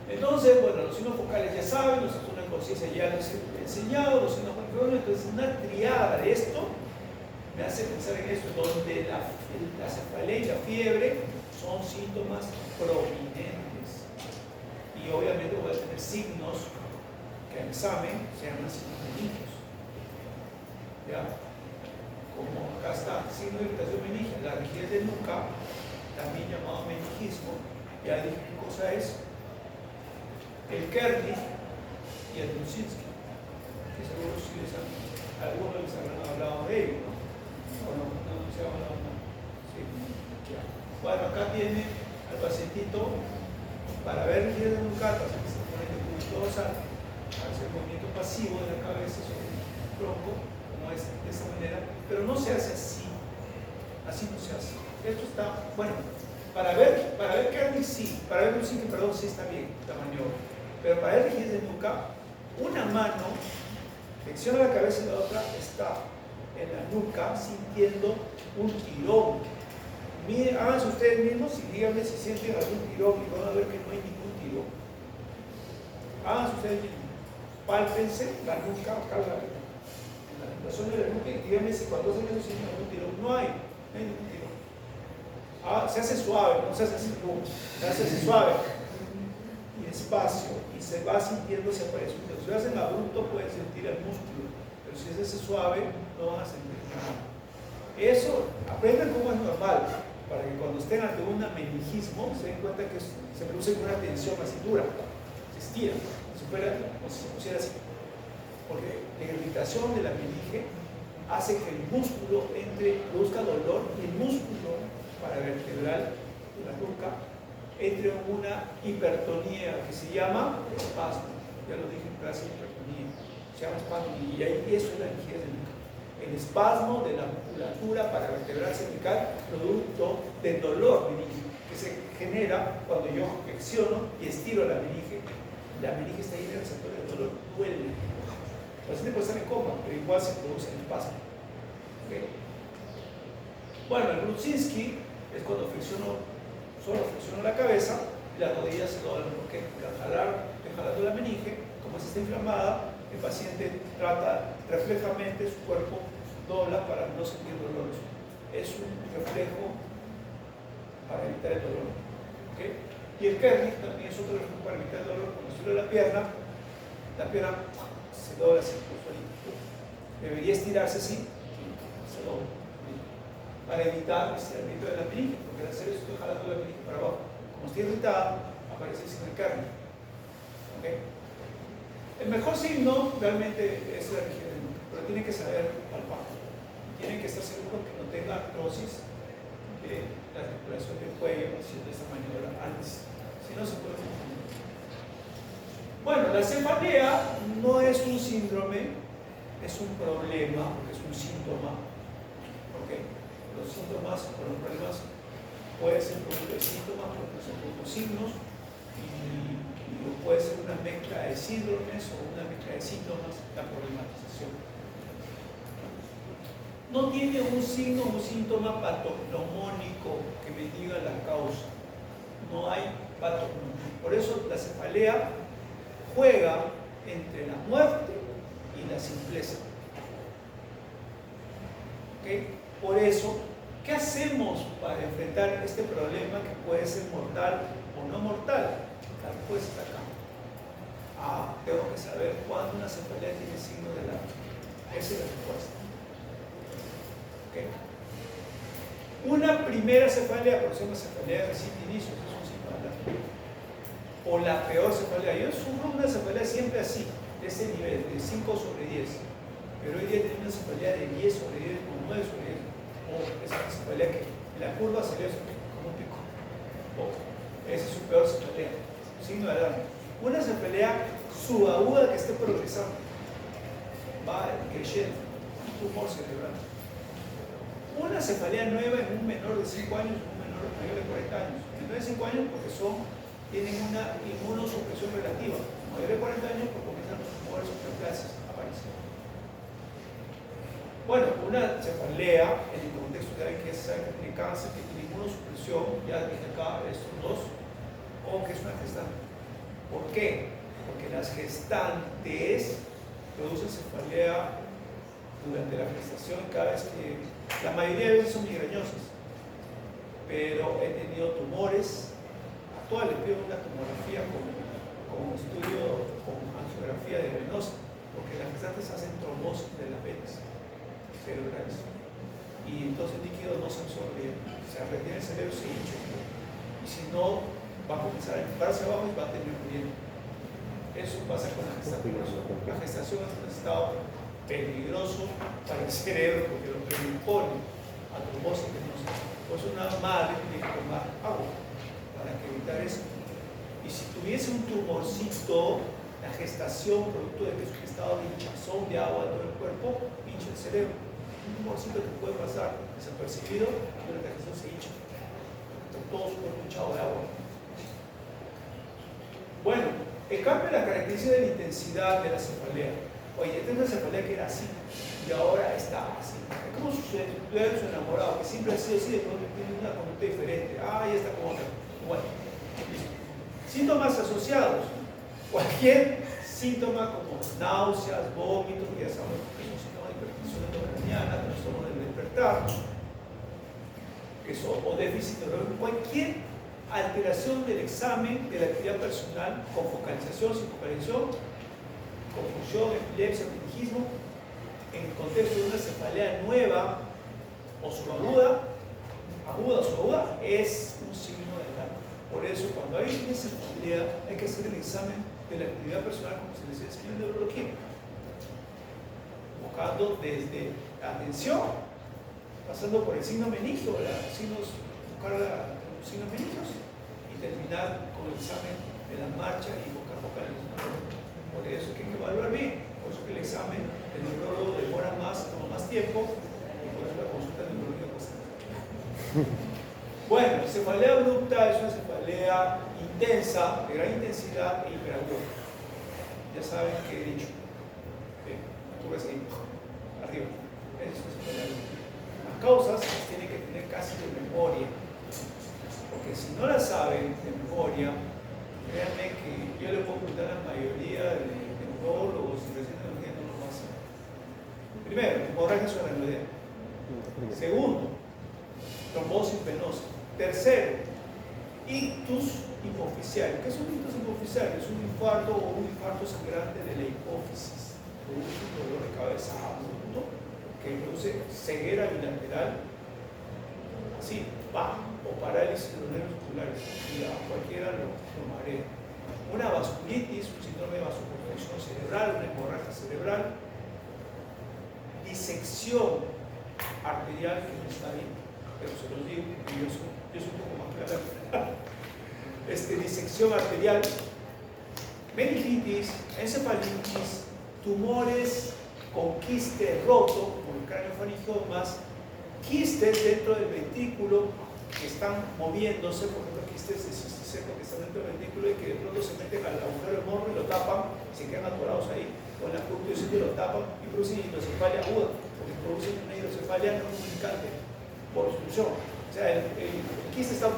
Entonces, bueno, los signos focales ya saben, los trastornos de conciencia ya les he enseñado, los signos focales. Entonces, una triada de esto me hace pensar en esto, donde la cefalea y la fiebre son síntomas prominentes. Y obviamente voy a tener signos que al examen se llaman signos meningios. ¿Ya? Como acá está, signo de irritación meningia, la rigidez de nuca, también llamado meningismo. Ya dije qué cosa es. El Kernig y el Brusinski, que seguro sí algunos les habrán hablado de ello, ¿no? No se ha hablado nada. Sí. Bueno, acá tiene al pacientito para ver rigidez de nuca, el paciente se pone de cúbito dorsal, hace el movimiento pasivo de la cabeza sobre el tronco, como es de esta manera, pero no se hace así. Así no se hace. Esto está, bueno, para ver Kernig sí, para ver Brusinski, perdón, sí está bien, tamaño. Pero para el rigidez de nuca, una mano flexiona la cabeza y la otra está en la nuca sintiendo un tirón. Miren, háganse ustedes mismos y díganme si sienten algún tirón y van a ver que no hay ningún tirón. Háganse ustedes mismos. Pálpense la nuca, acá la zona de la nuca, y díganme si cuando hacen eso sienten algún tirón. No hay ningún tirón. Se hace suave, no se hace así, no, se hace así suave y despacio, y se va sintiendo si aparece un tirón. Si lo hacen abrupto pueden sentir el músculo, pero si es ese suave no van a sentir nada. Eso, aprendan cómo es normal, para que cuando estén ante un meningismo se den cuenta que se produce una tensión la cintura, se estira, si fuera, o si se pusiera así. Porque la irritación de la meninge hace que el músculo produzca dolor, y el músculo paravertebral de la nuca entre en una hipertonía que se llama espasmo. Ya lo dije en clase, hipertonía. Se llama espasmo, y ahí eso es la rigidez de nuca. El espasmo de la musculatura paravertebral cervical producto del dolor meninge que se genera cuando yo flexiono y estiro la meninge. La meninge está ahí en el receptor del dolor, duele. El paciente puede estar en coma, pero igual se produce el espasmo. ¿Okay? Bueno, el Brudzinski es cuando solo flexiono la cabeza y las rodillas se doblan, porque al jalando la meninge, como esta está inflamada, el paciente trata reflejamente, su cuerpo dobla para no sentir dolor. Es un reflejo para evitar el dolor. ¿Okay? Y el Kernig también es otro reflejo para evitar el dolor. Cuando estiro la pierna se dobla así, debería estirarse así, se dobla, para evitar el estiramiento de la meninge, porque al hacer eso estoy jalando la meninge para abajo. Como estoy irritada, aparece el signo de Kernig. ¿Okay? El mejor signo realmente es la rigidez, pero tienen que saber palpar. Tienen que estar seguros que no tenga artrosis de la articulación del cuello haciendo esta maniobra antes. Si no, se puede confundir. Bueno, la cefalea no es un síndrome, es un problema, porque es un síntoma. ¿Okay? Los síntomas o los problemas pueden ser producto de síntomas, pueden ser producto de signos, y puede ser una mezcla de síndromes o una mezcla de síntomas, la problematización. No tiene un signo o un síntoma patognomónico que me diga la causa. No hay patognomía. Por eso la cefalea juega entre la muerte y la simpleza. ¿Okay? Por eso, ¿qué hacemos para enfrentar este problema que puede ser mortal o no mortal? La respuesta está acá. Tengo que saber cuándo una cefalea tiene signo de alarma. Esa es la respuesta. ¿Okay? Una primera cefalea, por ejemplo, cefalea de reciente inicio, eso es un signo de alarma. O la peor cefalea. Yo sufro una cefalea siempre así, de ese nivel, de 5 sobre 10. Pero hoy día tengo una cefalea de 10 sobre 10 o 9 sobre 10. O esa cefalea que en la curva se ve como un pico. Esa es su peor cefalea. Signo de alarma. Una cefalea subaguda que esté progresando, va creciendo, un tumor cerebral. Una cefalea nueva en un menor de 5 años, en un menor mayor de 40 años. Menor de 5 años porque tienen una inmunosupresión relativa. Mayor de 40 años porque comienzan los tumores o neoplasias a aparecer. Bueno, una cefalea, en el contexto de alguien que sabe que tiene cáncer, que tiene inmunosupresión, ya dije acá estos dos, o que es una gestante. ¿Por qué? Porque las gestantes producen cefalea durante la gestación cada vez que, la mayoría de veces son migrañosas, pero he tenido tumores. A todas les pido una tomografía con estudio, con angiografía de venosa, porque las gestantes hacen trombosis de las venas cerebrales y entonces el líquido no se absorbe, se retiene el cerebro, se hincha, y si no va a comenzar a empujarse abajo y va a terminar muriendo. Eso pasa con la gestación. La gestación es un estado peligroso para el cerebro porque lo predispone a trombosis venosa. Por eso una madre tiene que tomar agua para evitar eso. Y si tuviese un tumorcito, la gestación, producto de que es un estado de hinchazón de agua en todo el cuerpo, hincha el cerebro. Un tumorcito que puede pasar desapercibido, durante la gestación se hincha. Todo su cuerpo hinchado de agua. Bueno, el cambio de la característica de la intensidad de la cefalea. Oye, esta es una cefalea que era así y ahora está así. Es como su enamorado, que siempre ha sido así, de pronto tiene una conducta diferente. Ah, ya está como otra. Bueno, listo. Síntomas asociados. Cualquier síntoma como náuseas, vómitos, que ya sabemos que son síntomas de hipertensión endocrinal, trastorno del despertar, o déficit neurológico, cualquier alteración del examen de la actividad personal con focalización, sin focalización, confusión, epilepsia, meningismo, en el contexto de una cefalea nueva o subaguda, aguda o subaguda, es un signo de alarma. Por eso, cuando hay una cefalea, hay que hacer el examen de la actividad personal, como se les enseña en neurología, buscando desde la atención, pasando por el signo meningio, buscar los signos meningios y terminar con el examen de la marcha y buscar focalización. Por eso que hay que evaluar bien, por eso que el examen del neurólogo demora toma más tiempo y por eso la consulta de neurología cuesta. Bueno, cefalea abrupta es una cefalea intensa, de gran intensidad e hiperaguda. Ya saben qué he dicho. Bien, tú ves ahí, arriba. Eso es cefalea abrupta. Las causas las tienen que tener casi de memoria, porque si no las saben de memoria, créanme que yo le puedo preguntar a la mayoría de neurólogos y recién neurología no lo va a hacer. Primero, hemorragia subaracnoidea. Segundo, trombosis venosa. Tercero, ictus hipoficial. ¿Qué es un ictus hipoficial? Es un infarto o un infarto sangrante de la hipófisis. Produce un dolor de cabeza agudo que produce ceguera bilateral, así, o parálisis de los nervios musculares, y a cualquiera lo marea. Una vasculitis, un síndrome de vasoconstricción cerebral, una hemorragia cerebral, disección arterial, que no está bien, pero se los digo porque yo soy un poco más claro. Disección arterial, meningitis, encefalitis, tumores con quiste roto, como el craneofaringiomas, quistes dentro del ventrículo que están moviéndose, por ejemplo, quistes de cisticerco que están dentro del ventrículo y que de pronto se meten al agujero del morro y lo tapan, se quedan atorados ahí, con la conducción lo tapan y producen hidrocefalia aguda, porque producen una hidrocefalia no comunicante por obstrucción. O sea, el quiste está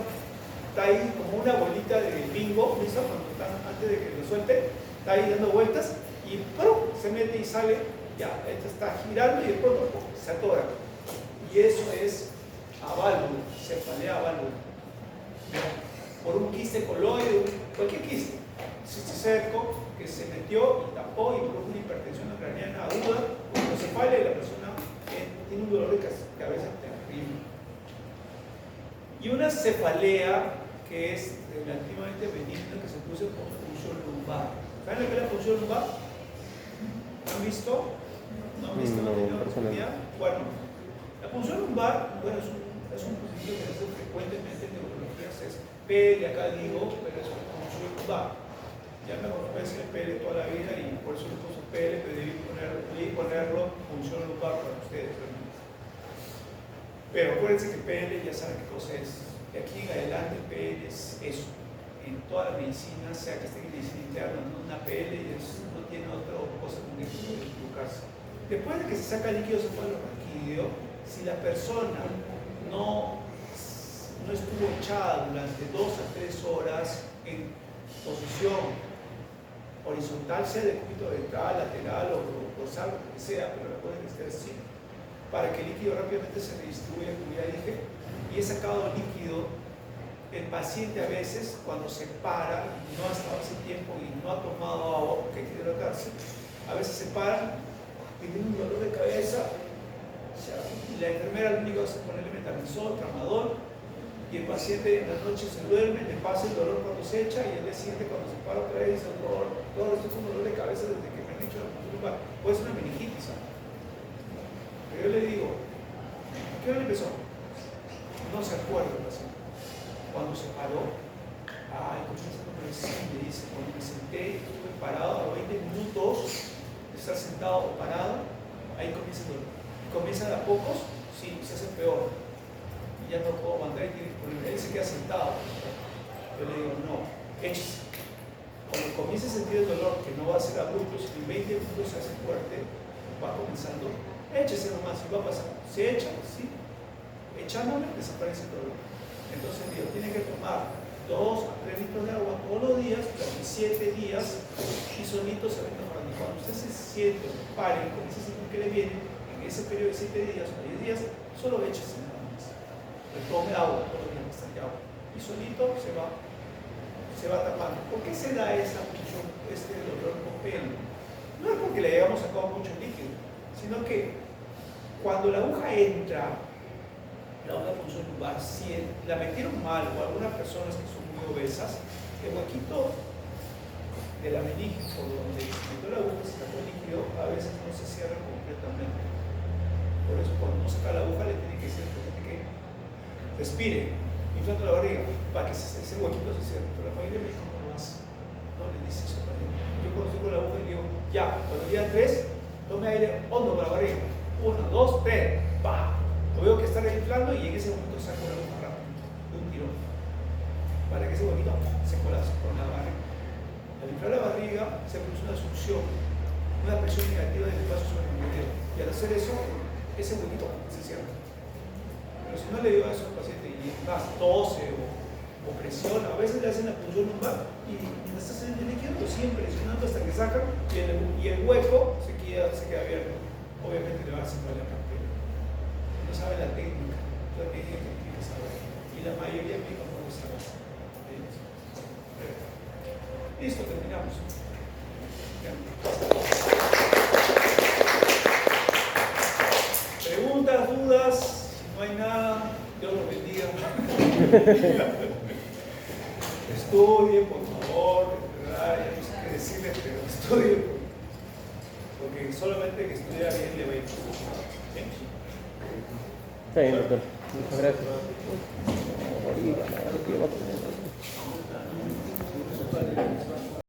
ahí como una bolita de bingo, ¿listo? Antes de que lo suelte, está ahí dando vueltas y ¡prum! Se mete y sale, ya, esto está girando y de pronto ¡pum! Se atora. Y eso es a válvula, cefalea a válvula. Por un quiste coloide, cualquier quiste, cisticerco que se metió y tapó y produjo una hipertensión craneana aguda, cuando cefalia y la persona tiene un dolor de cabeza terrible. Y una cefalea que es relativamente benigna, que se produce por punción lumbar. ¿Saben lo que es la punción lumbar? ¿Han visto? ¿No han visto? Bueno, la punción lumbar, bueno, es un procedimiento que se hace frecuentemente en neurologías, es PL, acá digo, pero es una punción lumbar. Ya me acostumbré a PL toda la vida y por eso le puse PL, pero debí ponerlo punción lumbar para ustedes. Pero acuérdense que PL ya saben qué cosa es. De aquí en adelante PL es eso. En toda la medicina, sea que esté en medicina interna, ¿no? Una PL no tiene otra cosa con que equivocarse. Después de que se saca el líquido cefalorraquídeo, si la persona no estuvo echada durante 2 a 3 horas en posición horizontal, sea de cúbito ventral, lateral o dorsal, lo que sea, pero recuerden que esté así, para que el líquido rápidamente se redistribuya, como ya dije, y he sacado líquido, el paciente a veces cuando se para, no ha estado hace tiempo y no ha tomado agua porque hay que hidratarse, a veces se para y tiene un dolor de cabeza, y la enfermera lo único que hace es ponerle metamizol, tramadol, y el paciente en la noche se duerme, le pasa el dolor cuando se echa y el día siguiente cuando se para otra vez dice todo esto es un dolor de cabeza desde que me han hecho la puntura. Puede ser una meningitis, ¿sabes? Pero yo le digo, ¿a qué hora empezó? No se acuerda el paciente. Cuando se paró, comienza a me dice, cuando me senté, estuve parado a 20 minutos de estar sentado o parado, ahí comienza el dolor. Comienza de a pocos, sí, se hace peor. Y ya no puedo mandar y tiene que ponerme. Él se queda sentado. Yo le digo, no, échese. Cuando comience a sentir el dolor, que no va a ser abrupto, si en 20 minutos se hace fuerte, va comenzando, échese nomás y va a pasar. ¿Se echa? Sí. Echándole desaparece todo. Entonces Dios tiene que tomar 2 a 3 litros de agua todos los días, durante 7 días, y solito se va mejorando. Cuando usted se siente, pare con ese ciclo que le viene, en ese periodo de 7 días o 10 días, solo échese nada más. Le tome agua todos los días, bastante agua. Y solito se va tapando. ¿Por qué se da este dolor con pelo? No es porque le hayamos sacado mucho líquido, sino que cuando la aguja entra, la aguja puso en lugar, si la metieron mal o algunas personas que son muy obesas, el huequito de la meninge por donde se metió la aguja, se sacó el líquido, a veces no se cierra completamente. Por eso cuando uno saca la aguja le tiene que decir que respire, inflando la barriga, para que ese huequito se cierre. Pero la mayoría me dijo, no lo hace. No le dice eso. Yo cuando estoy con la aguja le digo, ya, cuando diga 3, tome aire hondo por la barriga. 1, 2, 3, ¡pah! Lo veo que está inflando y en ese momento saco la aguja rápido, de un tirón, para que ese huequito se colapse con la barriga. Al inflar la barriga se produce una succión, una presión negativa del espacio sobre el interior. Y al hacer eso, ese huequito se cierra. Pero si no le digo eso al paciente y más tose o presiona, a veces le hacen la punción lumbar y mientras está saliendo el líquido, lo siguen presionando hasta que sacan y el hueco se queda abierto. Obviamente le va a hacer mal la cartera. No sabe la técnica que tiene que saber. Y la mayoría de médicos no lo saben. Listo, terminamos. Preguntas, dudas, si no hay nada, Dios los bendiga. Estudien, por favor, ¿verdad? Ya no sé qué decirles, pero estudien, porque solamente que estudia bien le va a ir. ¿Bien? Está bien, doctor. Muchas gracias.